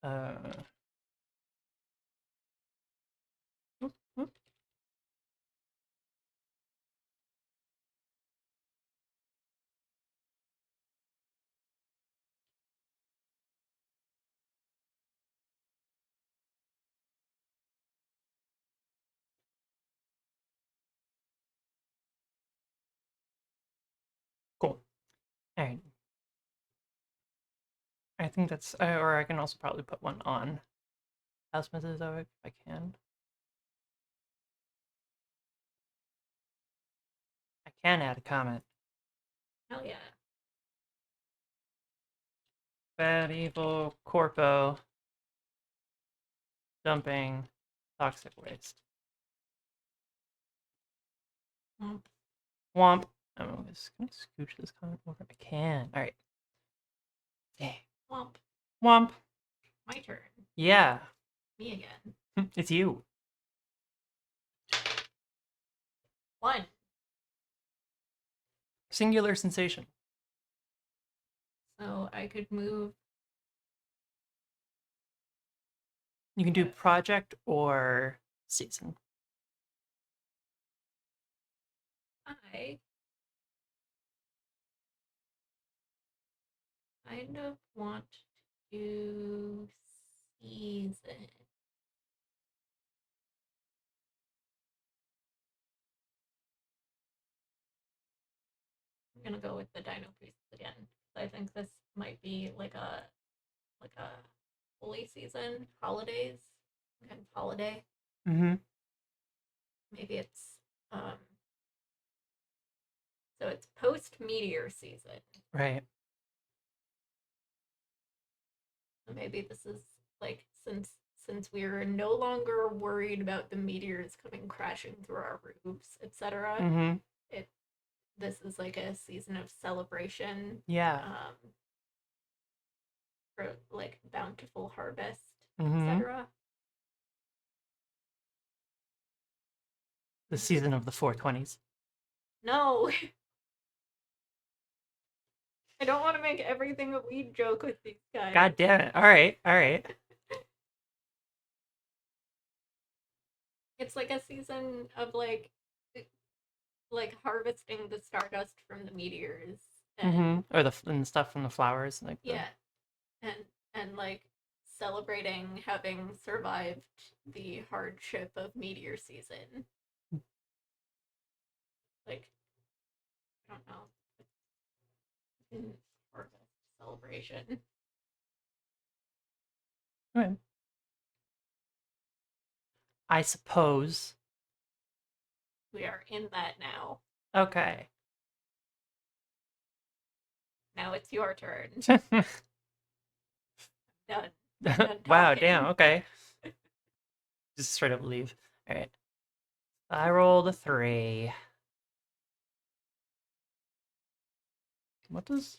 Uh, Oop, oop. Cool. All right. I think that's, or I can also probably put one on House Mesozoic if I can. I can add a comment. Hell yeah. Bad evil corpo dumping toxic waste. Mm. Womp. I'm just gonna scooch this comment over if I can. All right. Dang. Womp. Womp. My turn. Yeah. Me again. It's you. 1. Singular sensation. So I could move. You can do project or season. I kind of want to do season. I'm gonna go with the Dino Priests again. I think this might be like a holy season, holidays, kind of holiday. Mm-hmm. Maybe it's so it's post meteor season. Right. So maybe this is like since we're no longer worried about the meteors coming crashing through our roofs, etc. Mm-hmm. This is like a season of celebration. Yeah. For like bountiful harvest, Mm-hmm. etc. The season of the 420s. No. I don't want to make everything a weed joke with these guys. God damn it. All right. All right. It's like a season of like harvesting the stardust from the meteors and Mm-hmm. Or and stuff from the flowers, like yeah, and like celebrating having survived the hardship of meteor season. Like, I don't know. Harvest celebration. Okay. I suppose. We are in that now. Okay. Now it's your turn. Done. Done Wow, talking. damn, okay. Just straight up leave. Alright. I rolled a 3. What does...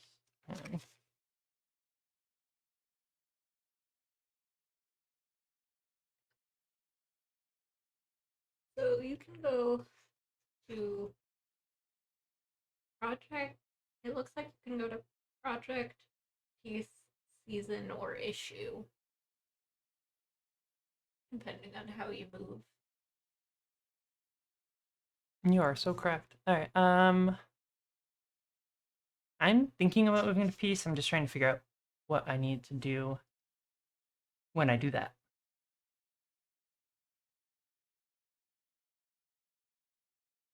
So you can go to project. It looks like you can go to project, piece, season, or issue, depending on how you move. You are so correct. Alright, I'm thinking about moving to peace. I'm just trying to figure out what I need to do when I do that.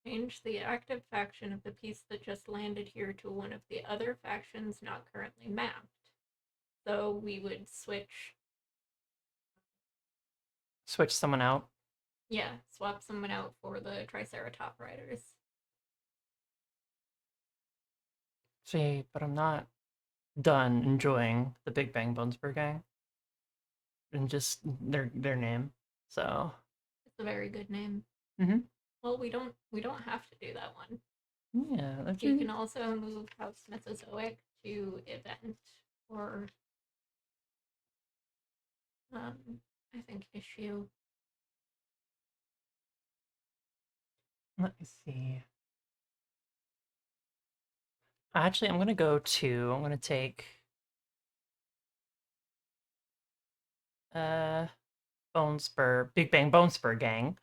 Change the active faction of the piece that just landed here to one of the other factions not currently mapped. So we would switch. Switch someone out. Yeah, swap someone out for the Triceratop Riders. See, but I'm not done enjoying the Big Bang Bonesburg gang. And just their name. So It's a very good name. mm-hmm. Well, we don't have to do that one. Yeah, that's You can also move House Mesozoic to event or I think issue. Let me see. Actually, I'm gonna take Bone Spur, Big Bang Bone Spur gang.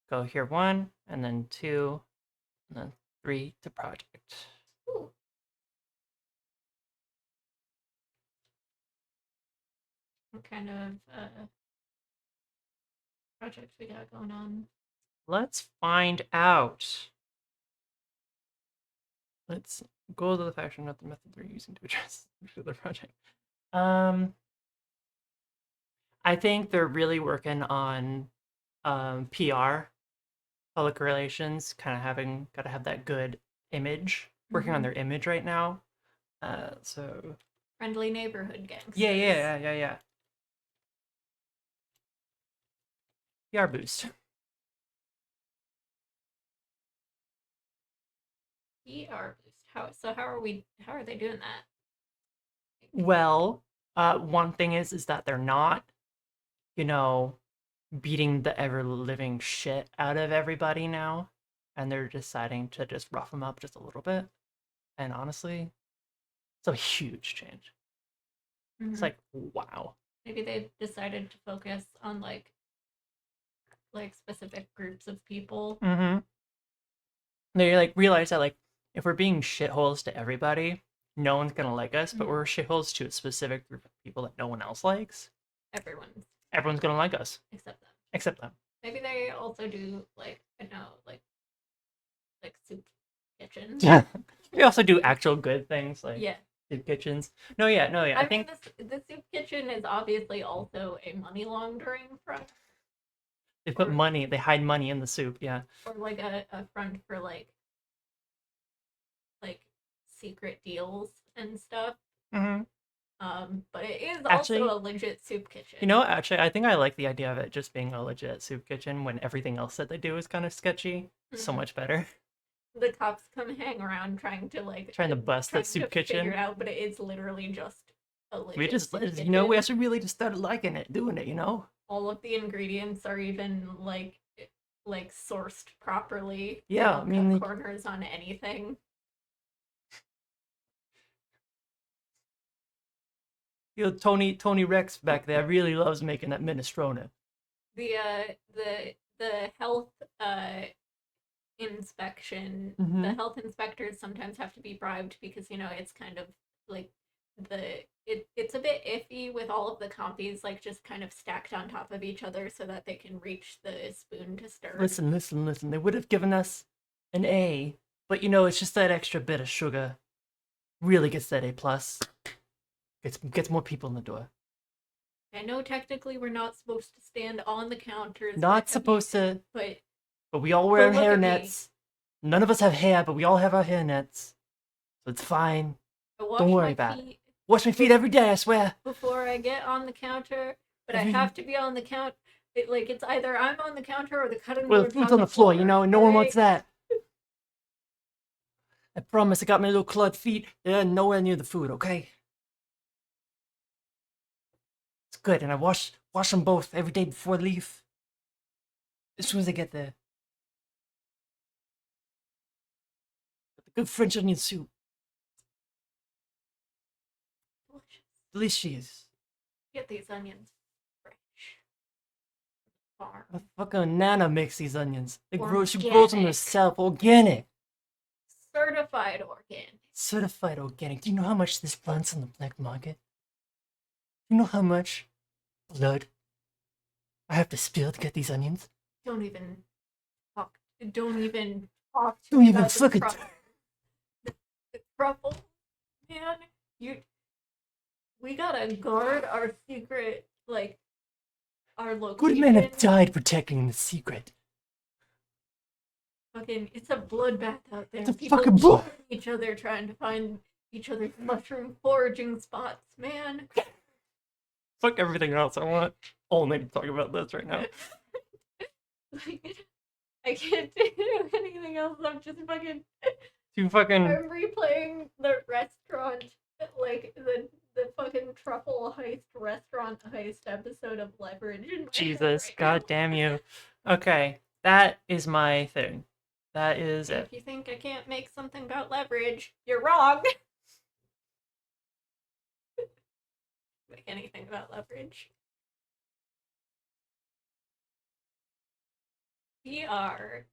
Go here 1, and then 2, and then 3 to project. Ooh. What kind of projects we got going on? Let's find out. Let's go to the faction, not the method they're using to address the project. I think they're really working on PR, public relations, kind of gotta have that good image. Working on their image right now. So Friendly neighborhood gangsters. yeah. PR boost. PR boost. How are we? How are they doing that? Well, one thing is that they're not, you know, beating the ever living shit out of everybody now, and they're deciding to just rough them up just a little bit. And honestly, it's a huge change. It's Mm-hmm. like, wow. Maybe they've decided to focus on like specific groups of people. Mm-hmm. They like realize that like if we're being shitholes to everybody, no one's gonna like us, but Mm-hmm. we're shitholes to a specific group of people that no one else likes. Everyone's Everyone's gonna like us except them. except them. Maybe they also do like I don't know like soup kitchens. Yeah. We also do actual good things like Yeah. soup kitchens. No, yeah, no, yeah. I I mean, think the soup kitchen is obviously also a money laundering front, they put or money, they hide money in the soup. Yeah. or like a front for like secret deals and stuff. Hmm. But it is also Actually, a legit soup kitchen. you know, actually, I think I like the idea of it just being a legit soup kitchen when everything else that they do is kind of sketchy. So Mhm. much better. The cops come hang around trying to Trying to bust that trying to soup figure kitchen. it out, but it is literally just a We legit just, soup you know, we kitchen. actually really just started liking it, doing it, you know? All of the ingredients are even like sourced properly. They Yeah, I don't mean, cut like, corners on anything. you know, Tony Rex back there really loves making that minestrone. The health inspection, the Mm-hmm. health inspectors sometimes have to be bribed because it's kind of like it's a bit iffy with all of the compies like just kind of stacked on top of each other so that they can reach the spoon to stir. Listen. They would have given us an A, but you know, it's just that extra bit of sugar really gets that A plus. Gets more people in the door. I know technically we're not supposed to stand on the counters, but Not supposed to, but but we all wear but look hair at me. nets. None of us have hair, but we all have our hair nets. So it's fine. I Don't wash worry my about it. feet Wash my feet every day, I swear. before I get on the counter, but I Every have to be on the count. It's either I'm on the counter or the cutting well, the board's food's on on the the floor, you floor. know, and no All one wants right. that. I promise I got my little clawed feet. They're nowhere near the food, okay? It's good, and I wash them both every day before I leave. As soon as I get there. The good French onion soup. Delicious. Delicious. Get these onions fresh farm. The fucking Nana makes these onions. She grows them Organic. herself. Organic. Certified organic. Certified organic. Do you know how much this plant's on the black market? Do you know how much blood I have to spill to get these onions? Don't even talk. Don't even talk to Don't me even about the fucking. truffle. The truffle, man. You. We gotta guard our secret, like our Good men have location. died protecting the secret. Fucking, it's a bloodbath out there. It's a People fucking blood. killing each other trying to find each other's mushroom foraging spots, man. Fuck everything else. I want only to talk about this right now. Like, I can't do anything else. I'm just fucking. You fucking I'm replaying the restaurant, like the fucking truffle heist restaurant heist episode of Leverage in my head Jesus, right now. god damn you. Okay, that is my thing. That is If it. you think I can't make something about leverage, you're wrong. Make anything about leverage. PR.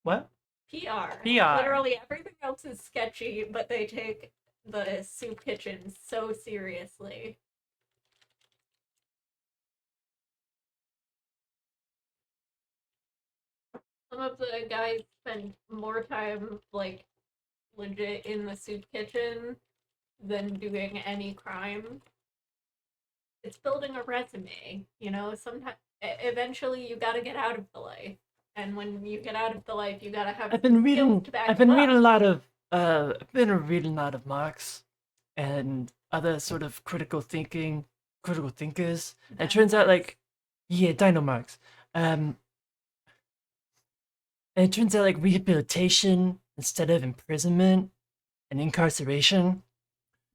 What? PR. PR. Literally everything else is sketchy, but they take the soup kitchen so seriously. Some of the guys spend more time like legit in the soup kitchen than doing any crime. It's building a resume, Sometimes eventually you got to get out of the life. And when you get out of the life, you got to have I've been skills reading. to back I've it been reading up. a lot of. I've been reading a lot of Marx and other sort of critical thinkers. And it turns out, Dynamite. like, yeah, Dino Marx. Um, And it turns out like rehabilitation instead of imprisonment and incarceration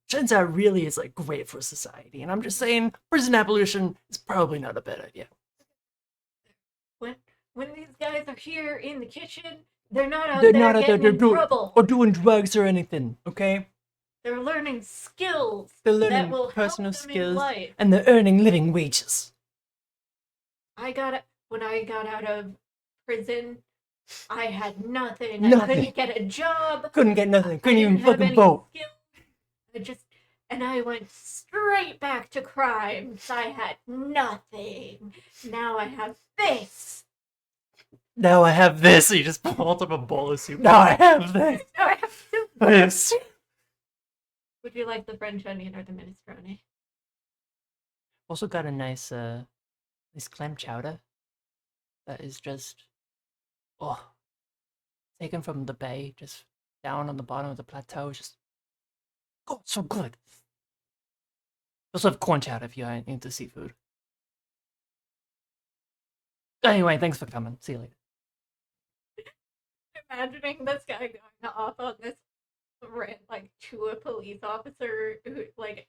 turns out really is like great for society. And I'm just saying prison abolition is probably not a bad idea. When when these guys are here in the kitchen, they're not out They're there not out there getting in doing trouble. or doing drugs or anything, okay? They're learning skills They're that learning will help personal them in skills life. and they're earning living wages. When I got out of prison, I had nothing. I Nothing. couldn't get a job. Couldn't get nothing. I Couldn't didn't even have fucking any vote. skills. I went straight back to crime. I had nothing. Now I have this. Now I have this. You just pulled up a bowl of soup. Now I have this. Now I have soup. I have soup. Would you like the French onion or the minestrone? Also got a nice clam chowder that is just taken from the bay, just down on the bottom of the plateau. Just so good. Also have corn chowder if you're into seafood. Anyway, thanks for coming. See you later. Imagining this guy going off on this rant like to a police officer who like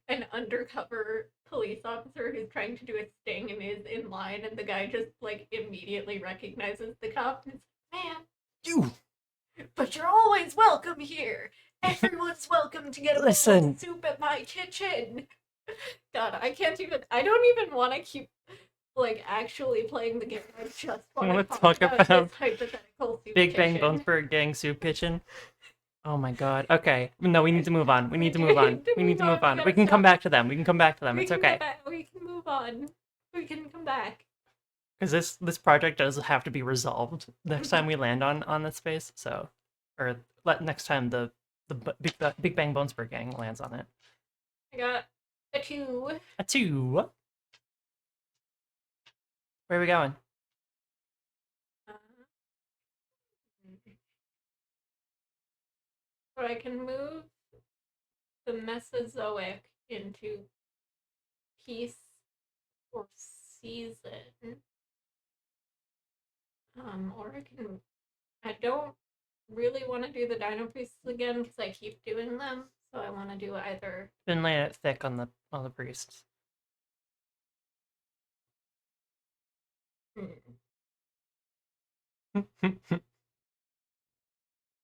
an undercover police officer who's trying to do a sting and is in line, and the guy just like immediately recognizes the cop and is like, man, You but you're always welcome here. Everyone's welcome to get a bowl Listen. of soup at my kitchen. God, I don't even want to keep like actually playing the game. I just want to talk about this hypothetical soup Big Bang kitchen. Bonesburg Gang Soup Kitchen. Oh my god. Okay. No, we need to move on. We need to move on. We need to move on. We can come back to them. We can come back to them. It's okay. We can move on. We can come back. Because this project does have to be resolved next time we land on this space. So, or next time the Big Bang Bonesburg Gang lands on it. I got a 2. A 2. Where are we going? So I can move the Mesozoic into peace or season. Or I don't really want to do the Dino Priests again because I keep doing them. So I want to do either. Been laying it thick on the priests.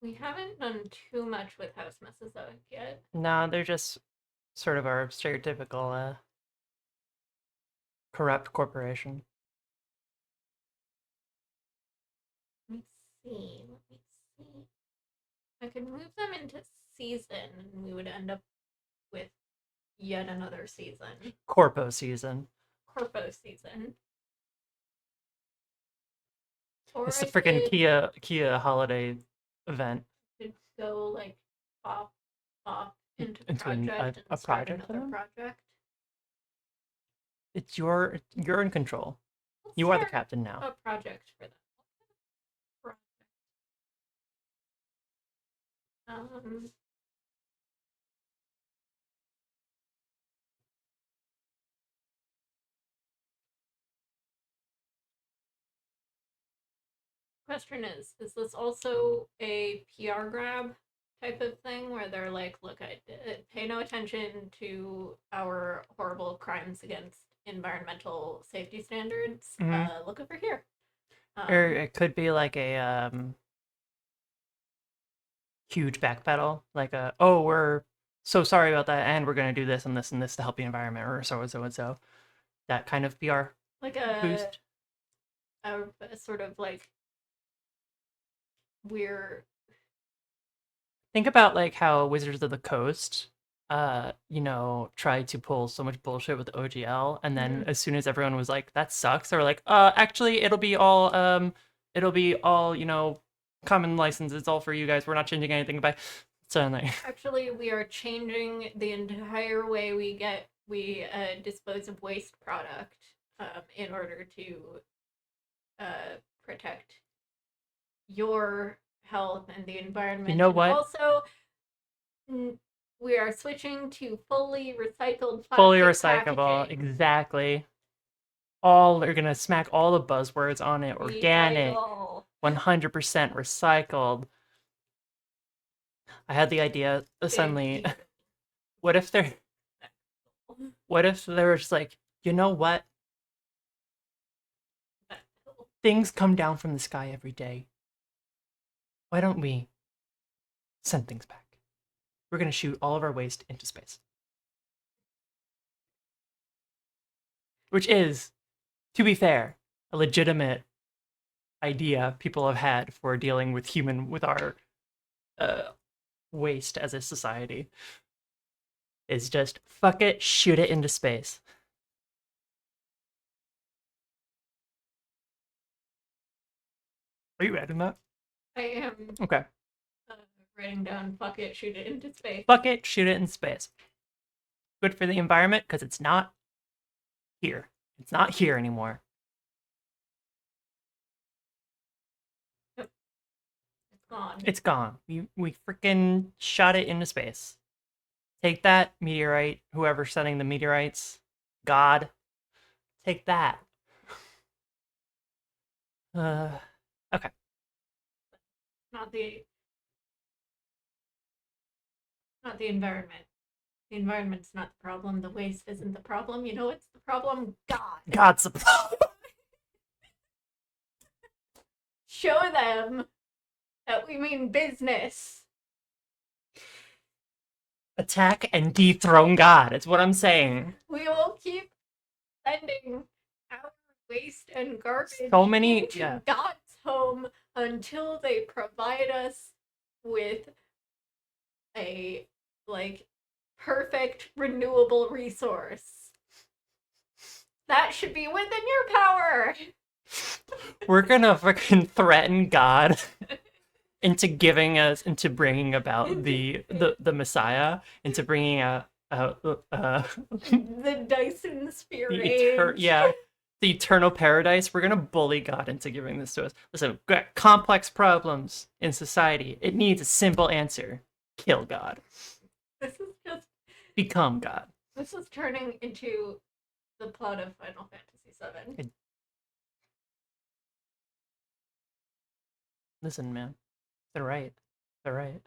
We haven't done too much with House Mesozoic yet. No, they're just sort of our stereotypical corrupt corporation. Let me see. I could move them into season, and we would end up with yet another season. Corpo season. Corpo season. It's the freaking Kia holiday event. Could go like off into a project. Another project. It's you're in control. You are the captain now. A project for them. Question is this also a PR grab type of thing where they're like, look, I pay no attention to our horrible crimes against environmental safety standards. Look over here. Or it could be like a huge backpedal, like we're so sorry about that, and we're gonna do this and this and this to help the environment, or so and so and so. That kind of PR like a boost. A sort of like we're think about like how Wizards of the Coast tried to pull so much bullshit with OGL, and then as soon as everyone was like, that sucks, they were like, actually it'll be all common license, it's all for you guys, we're not changing anything by so like actually we are changing the entire way we dispose of waste product in order to protect your health and the environment. You know what? Also, we are switching to fully recycled plastic fully recyclable packaging. Exactly. All they're gonna smack all the buzzwords on it: organic, 100% recycled. I had the idea suddenly. What if they're What if they were just like, you know what? Things come down from the sky every day. Why don't we send things back? We're going to shoot all of our waste into space. Which is, to be fair, a legitimate idea people have had for dealing with our waste as a society. Is just fuck it, shoot it into space. Are you adding that? I am Okay. writing down fuck it, shoot it into space. Fuck it, shoot it in space. Good for the environment because it's not here. It's not here anymore. Yep. It's gone. It's gone. We freaking shot it into space. Take that, meteorite, whoever's sending the meteorites. God. Take that. Okay. Not the environment. The environment's not the problem. The waste isn't the problem. You know what's the problem? God. God's the problem. Show them that we mean business. Attack and dethrone God. It's what I'm saying. We will keep sending our waste and garbage So many, into yeah. God's home until they provide us with a perfect renewable resource. That should be within your power. We're gonna freaking threaten God into bringing about the Messiah, into bringing the Dyson sphere age. the eternal paradise. We're gonna bully God into giving this to us. Listen, we've got complex problems in society. It needs a simple answer: kill God. This is just become God. This is turning into the plot of Final Fantasy VII. Listen, man, they're right. They're right.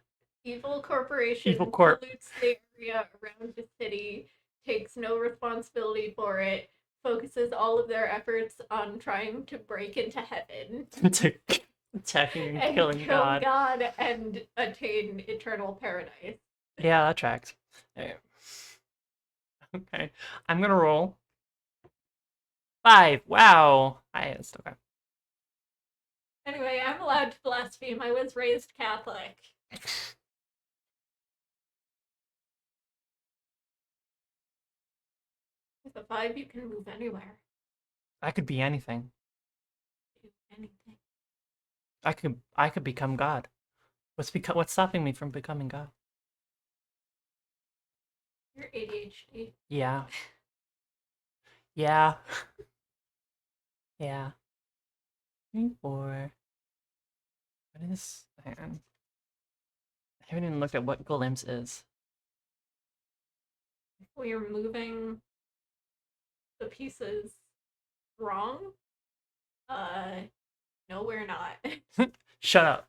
Evil corporation pollutes the area around the city, takes no responsibility for it, focuses all of their efforts on trying to break into heaven. To attacking and killing kill God and attain eternal paradise. Yeah, that tracks. Okay. I'm gonna roll 5. Wow. Highest. Okay. Anyway, I'm allowed to blaspheme. I was raised Catholic. With a 5, you can move anywhere. I could be anything. Do anything. I could become God. What's stopping me from becoming God? Your ADHD. Yeah. Yeah. Yeah. 3, 4. What is... Man. I haven't even looked at what glimpse is. We are moving the pieces wrong. No, we're not. Shut up.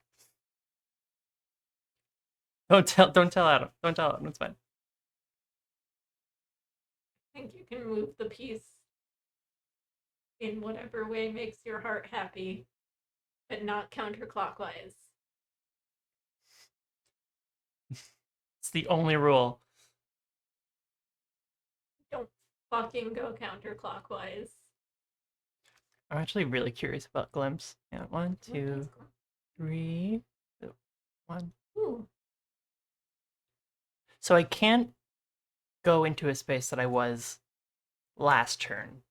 Don't tell Adam. Don't tell Adam. It's fine. I think you can move the piece in whatever way makes your heart happy, but not counterclockwise. It's the only rule. Don't fucking go counterclockwise. I'm actually really curious about glimpse. Yeah, 1, 2, 3, 1. Ooh. So I can't go into a space that I was last turn.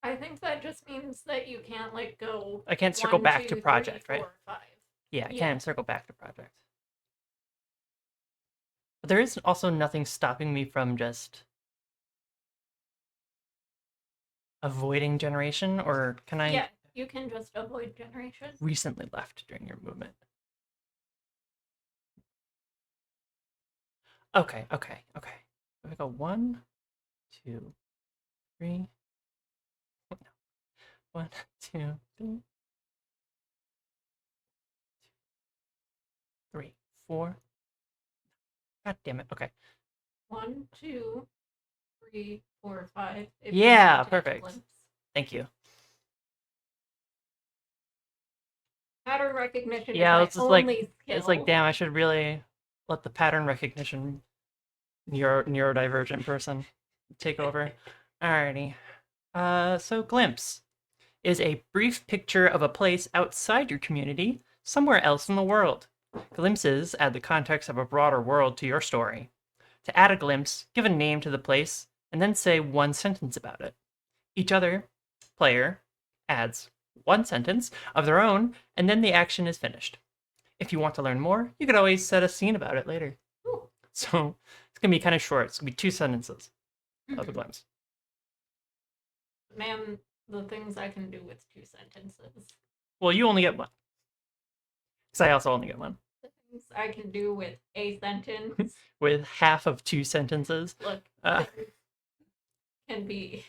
I think that just means that you can't go. I can't circle 1, back 2, to 3, project, 4, right? 5. Yeah, I can't circle back to project. But there is also nothing stopping me from just avoiding generation, or can I? Yeah, you can just avoid generation. Recently left during your movement. Okay. We go 1, 2, 3. 1, 2, 3. 4. God damn it. Okay. 1, 2, 3, 4, 5. If you Yeah, want to take a perfect. glimpse. Thank you. Pattern recognition Yeah, is it's my just like only it's like skill. damn, I should really let the pattern recognition neurodivergent person take over. Alrighty. So glimpse is a brief picture of a place outside your community, somewhere else in the world. Glimpses add the context of a broader world to your story. To add a glimpse, give a name to the place, and then say one sentence about it. Each other player adds one sentence of their own, and then the action is finished. If you want to learn more, you could always set a scene about it later. Ooh. So it's gonna be kind of short. It's gonna be 2 sentences of a glimpse. Man, the things I can do with 2 sentences. Well, you only get one. Because I also only get one. The things I can do with a sentence. With half of 2 sentences. Look, Uh, can be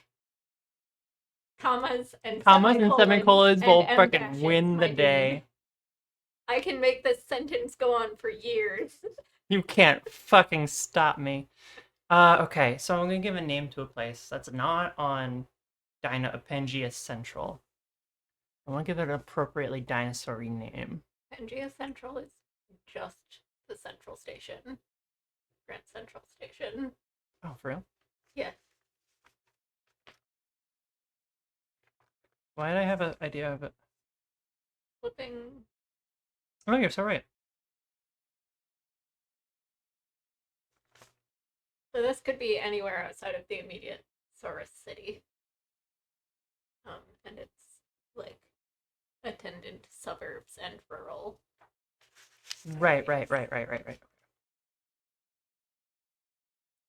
commas and semicolons will and M freaking dashes, win the my dude. day. I can make this sentence go on for years. You can't fucking stop me. Okay, so I'm gonna give a name to a place that's not on Pangea Central. I want to give it an appropriately dinosaur-y name. Pangea Central is just the central station. Grand Central Station. Oh, for real? Yes. Why did I have an idea of it? Flipping. Oh, you're so right. So this could be anywhere outside of the immediate Saurus city. And it's like attendant suburbs and rural. Right.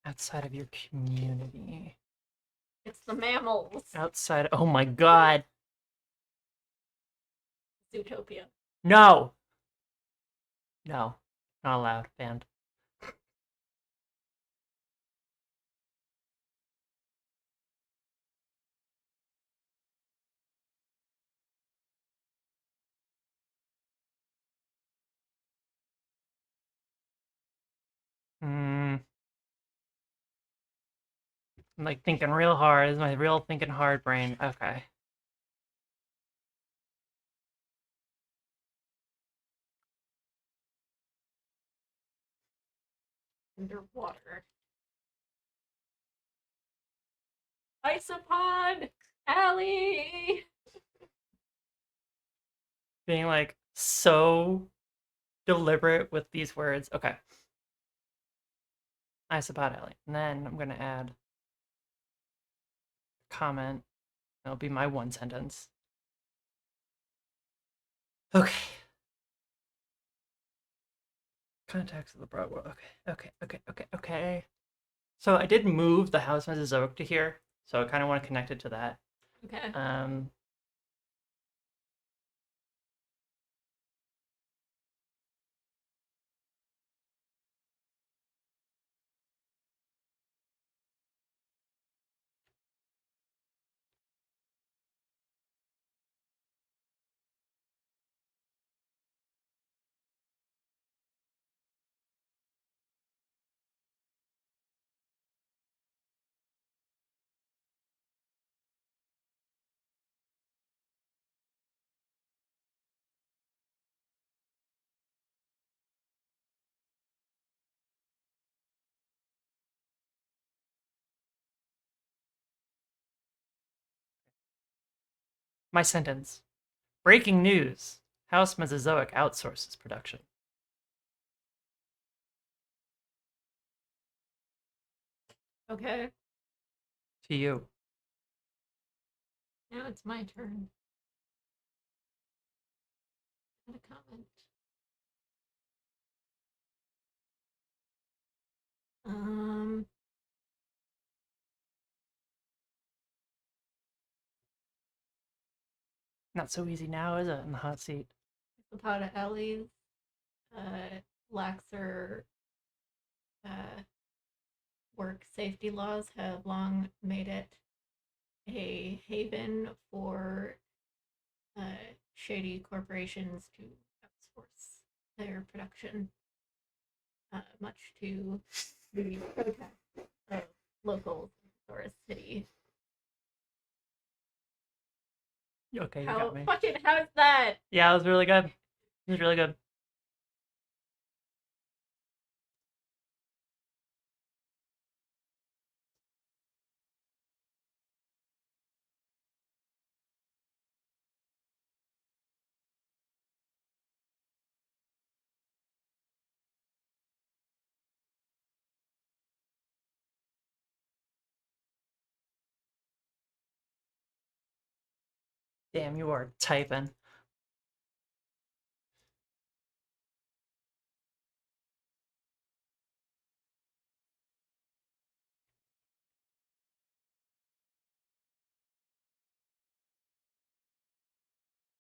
Outside of your community. It's the mammals. Outside. Oh my god. Zootopia. No. No. Not allowed. Banned. I'm like thinking real hard. This is my real thinking hard brain. Okay. Underwater. Isopod! Allie! Being like so deliberate with these words. Okay. Isopod alley. And then I'm gonna add a comment. That'll be my one sentence. Okay. Contacts of the broad world. Okay. So I did move the house Mesozoic to here, so I kind of want to connect it to that. Okay. My sentence. Breaking news. House Mesozoic outsources production. Okay. To you. Now it's my turn. Add a comment. Um, Not so easy now, is it? In the hot seat. Zapata Ellie's laxer work safety laws have long made it a haven for shady corporations to outsource their production. much to the protest of locals in Forest City. Okay, you got me. How's that? Yeah, it was really good. It was really good. Damn, you are typing.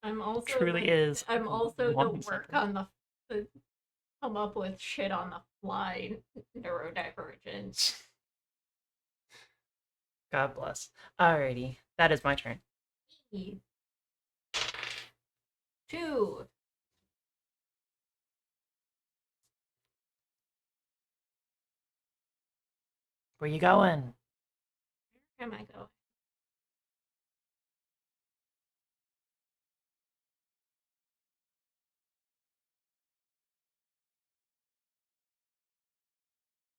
I'm also Truly is I'm also the one work sentence. on the come up with shit on the fly neurodivergent. God bless. Alrighty, that is my turn. 2. Where you going? Where am I going?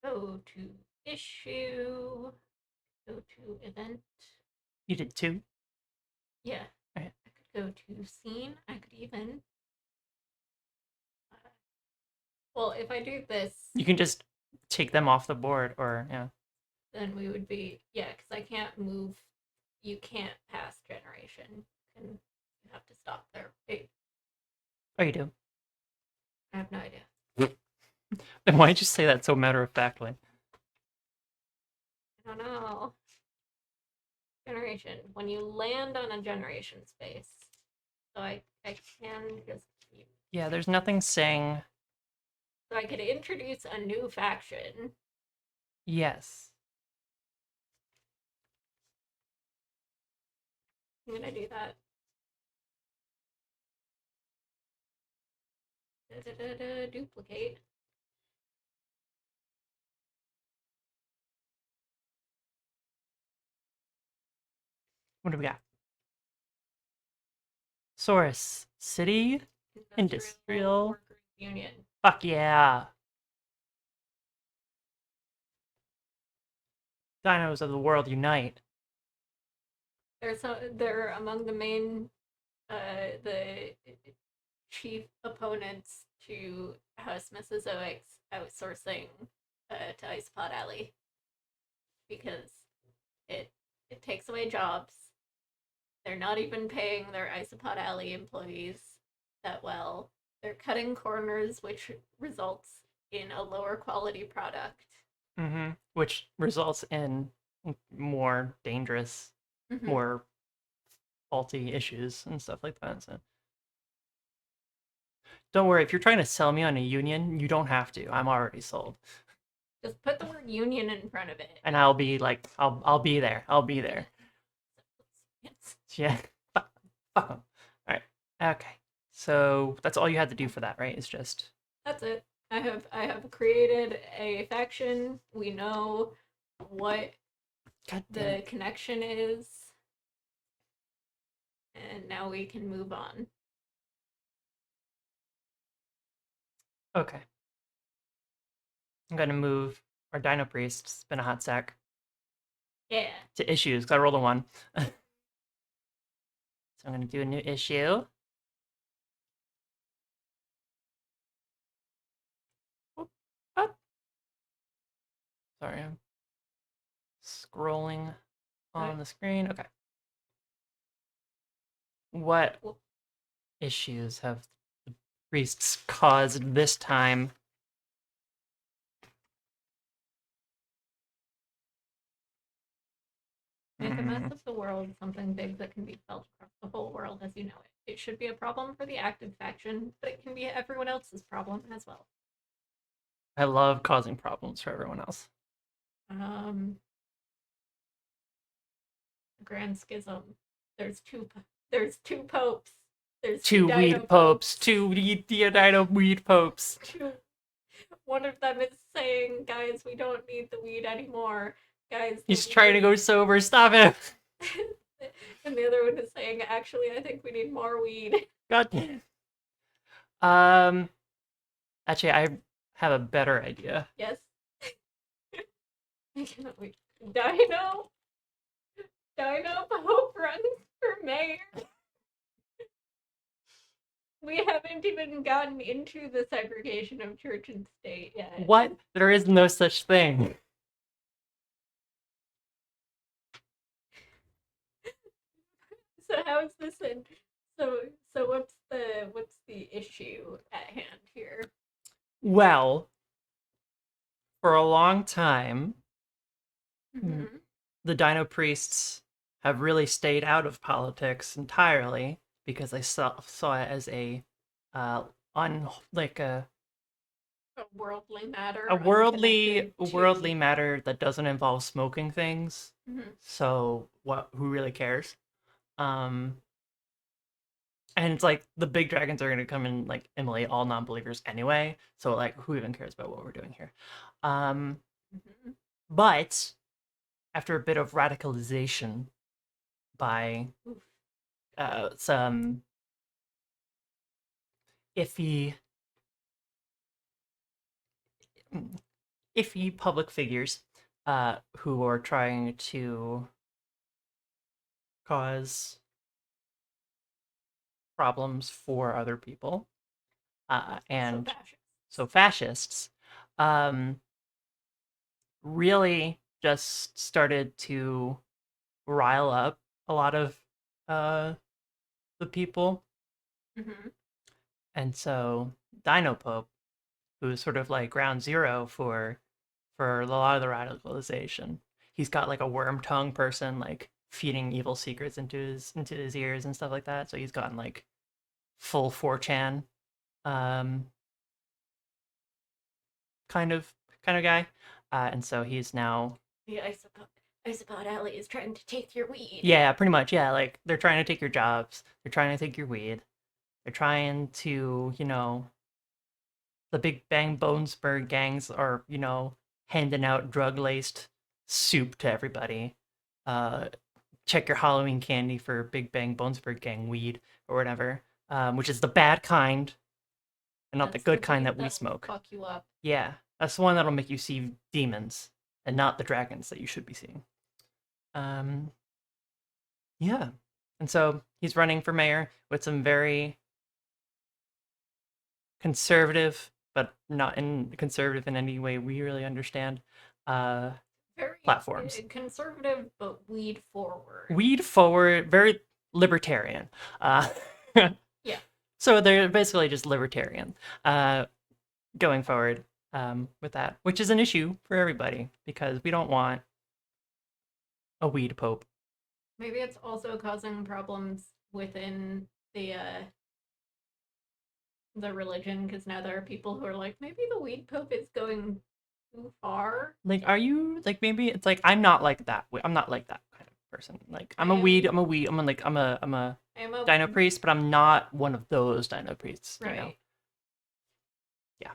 Go to issue. Go to event. You did 2? Yeah. Right. I could go to scene. I could even. Well, if I do this, You can just take them off the board, or yeah. then we would be because I can't move. You can't pass generation, and you have to stop there. Hey, Oh, you do. I have no idea. Then why'd you say that so matter of factly? I don't know. Generation. When you land on a generation space, so I can just. Yeah, there's nothing saying So I could introduce a new faction. yes. I'm gonna do that. Duplicate. What do we got? Source. City. Industrial. Workers Union. Fuck yeah. Dinos of the world unite. They're among the main the chief opponents to House Mesozoic's outsourcing to Isopod Alley because it takes away jobs. They're not even paying their Isopod Alley employees that well. They're cutting corners, which results in a lower quality product. Mm-hmm. Which results in more dangerous, more faulty issues and stuff like that. So don't worry, if you're trying to sell me on a union, you don't have to. I'm already sold. Just put the word union in front of it. And I'll be like, I'll be there. I'll be there. Yeah. Fuck 'em. All right. Okay. So that's all you had to do for that, right? It's just That's it. I have created a faction. We know what the connection is. And now we can move on. Okay. I'm gonna move our Dino Priest, it's been a hot sec. Yeah. To issues, because I rolled a 1. So I'm gonna do a new issue. Up. Sorry, I'm scrolling on the screen. Okay. What issues have the priests caused this time? Make a mess of the world something big that can be felt across the whole world as you know it. It should be a problem for the active faction, but it can be everyone else's problem as well. I love causing problems for everyone else. Grand Schism. There's two popes. There's two weed popes. Two dino weed popes. One of them is saying, guys, we don't need the weed anymore. Guys, He's trying to go sober. Stop him. and the other one is saying, actually, I think we need more weed. God damn it. Um, actually, I have a better idea. Yes. I cannot wait. Dino Pope runs for mayor. We haven't even gotten into the segregation of church and state yet. What? There is no such thing. So how's this in? So what's the issue at hand here? Well, for a long time, Mm-hmm. the Dino Priests have really stayed out of politics entirely because they saw it as a uh un like A worldly matter. a worldly unconnected to- worldly matter that doesn't involve smoking things. Mhm. So what? Who really cares? Um, and it's like the big dragons are gonna come and like immolate all non-believers anyway. So like, who even cares about what we're doing here? Um, Mhm. but after a bit of radicalization by Oof. some iffy iffy public figures who are trying to cause problems for other people and So fascist. so fascists um, really just started to rile up a lot of uh, the people. Mm-hmm. And so Dino Pope, who's sort of like ground zero for a lot of the radicalization, he's got like a worm tongue person like feeding evil secrets into his ears and stuff like that. So he's gotten like full 4chan um, kind of guy. And so he's now The Isopod Alley is trying to take your weed. yeah, pretty much. Yeah, like they're trying to take your jobs. They're trying to take your weed. They're trying to, the Big Bang Bonesburg gangs are, handing out drug-laced soup to everybody. Uh, check your Halloween candy for Big Bang Bonesburg gang weed or whatever, which is the bad kind and not the That's good kind weed that we that'll smoke. Fuck you up. Yeah, that's the one that'll make you see demons and not the dragons that you should be seeing. Um, yeah. And so he's running for mayor with some very conservative, but not in conservative in any way we really understand, uh, Very platforms. conservative, but weed forward. Weed forward, very libertarian. Uh, Yeah. so they're basically just libertarian going forward with that, which is an issue for everybody because we don't want a weed pope. Maybe it's also causing problems within the religion because now there are people who are like, maybe the weed pope is going too far. Like, are you like maybe it's like I'm not like that. I'm not like that kind of person. Like, I'm a weed. I'm a I'm a dino priest, but I'm not one of those dino priests. right. You know? Yeah.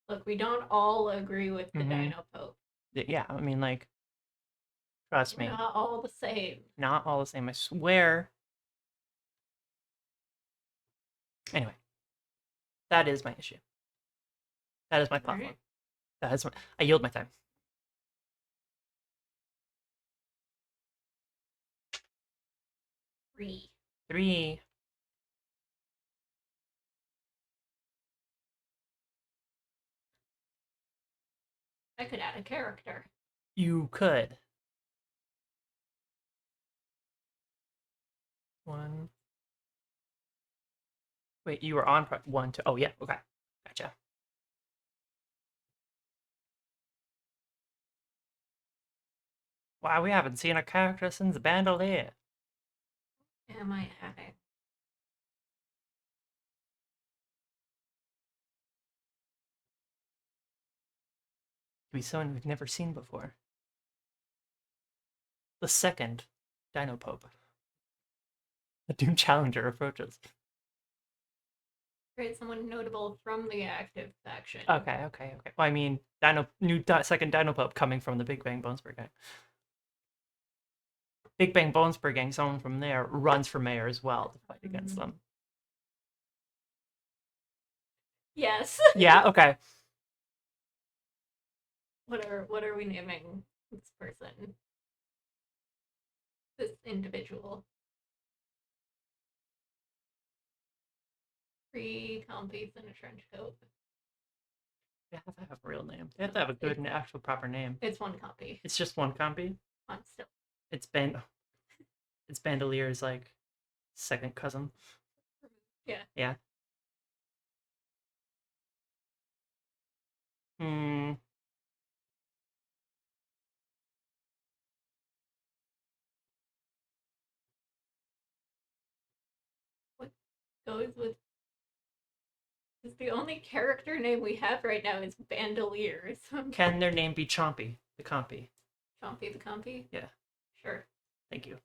Look, we don't all agree with the Dino Pope. Yeah. I mean, like, trust We're me, not all the same. not all the same. I swear. Anyway, that is my issue. That is my platform. Right. That is. I yield my time. Three. 3. I could add a character. You could. 1. Wait, you were on 1, 2. Oh yeah. Okay. Gotcha. Wow, we haven't seen a character since Bandolier. Am I adding? To be someone we've never seen before. The second Dino Pope. The Doom Challenger approaches. Create someone notable from the active faction. Okay. Well, I mean, second Dino Pope coming from the Big Bang Bonesburg gang. Big Bang Bonesburg gang, someone from there runs for mayor as well to fight against them. Yes. Yeah. Okay. What are we naming this person? This individual. 3 compies and a trench coat. They have to have a real name. They have to have a good and actual proper name. It's 1 compy. It's just 1 compy. Still. It's Bandelier's like second cousin. Yeah. Yeah. Hmm. What goes with is the only character name we have right now is Bandoliers. Can their name be Chompy, the compy? Chompy the compy? Yeah. Sure. Thank you.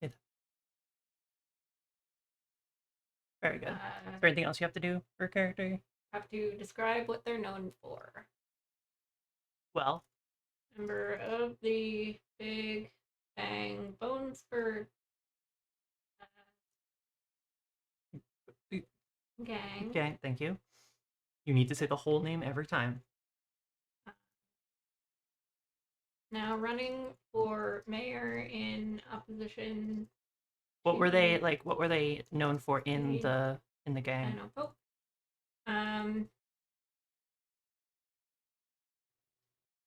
Yeah. Very good. Is there anything else you have to do for a character? Have to describe what they're known for. Well, Member of the Big Bang Bonesburg gang. Okay, thank you. You need to say the whole name every time. Now running for mayor in opposition. What were they like? What were they known for in the gang? I know Pope.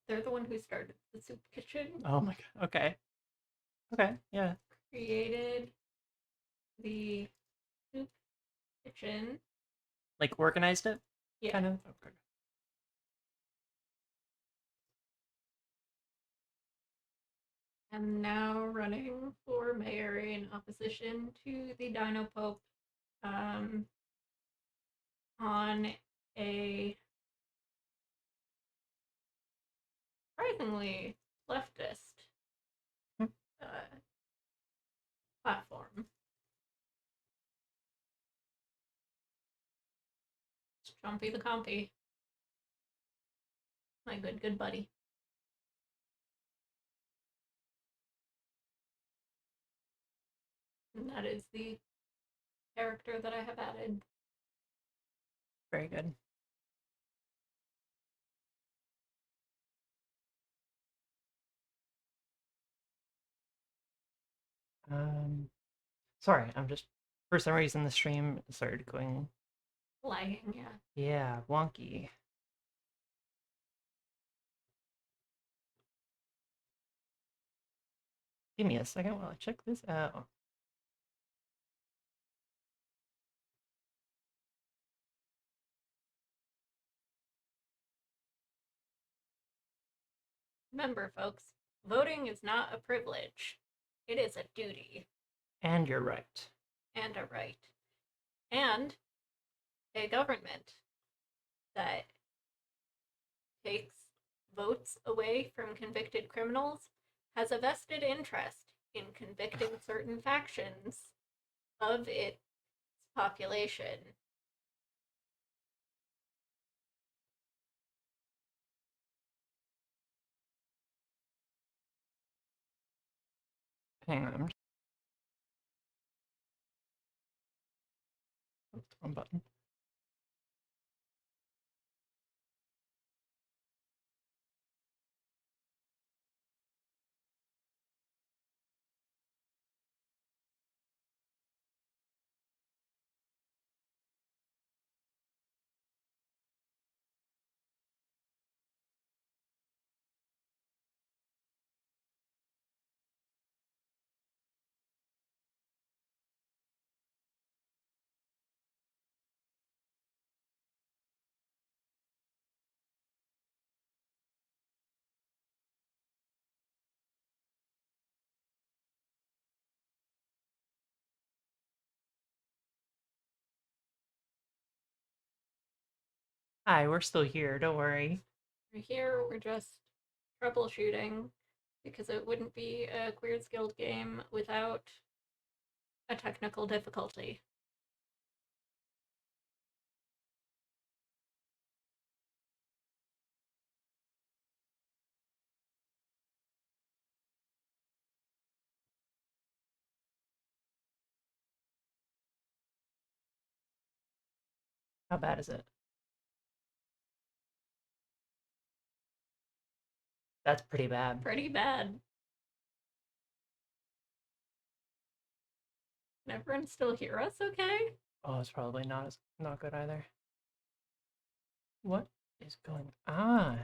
They're the one who started the soup kitchen. Oh my god. Okay. Okay. Yeah. Created the soup kitchen. Like organized it. Yeah. Kind of. Okay. I'm now running for mayor in opposition to the Dino Pope on a surprisingly leftist platform. It's Chompy the Compy. My good buddy. And that is the character that I have added. Very good. Sorry, I'm just for some reason the stream started going Lagging, yeah. Yeah, wonky. Give me a second while I check this out. Remember, folks, voting is not a privilege. It is a duty. And you're right. And a right. And a government that takes votes away from convicted criminals has a vested interest in convicting certain factions of its population. Hang on. Wrong button. Hi, we're still here. Don't worry. We're here, we're just troubleshooting. because it wouldn't be a Queers Guild game without a technical difficulty. How bad is it? That's pretty bad. Pretty bad. Can everyone still hear us okay? Oh, it's probably not good either. What is going on?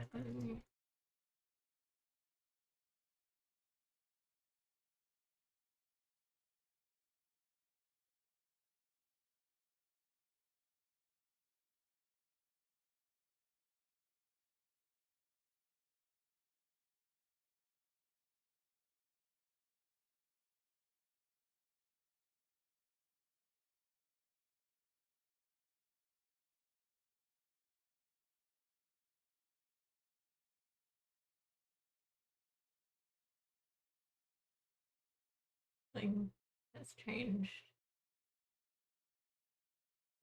Something has changed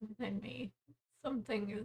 within me. Something is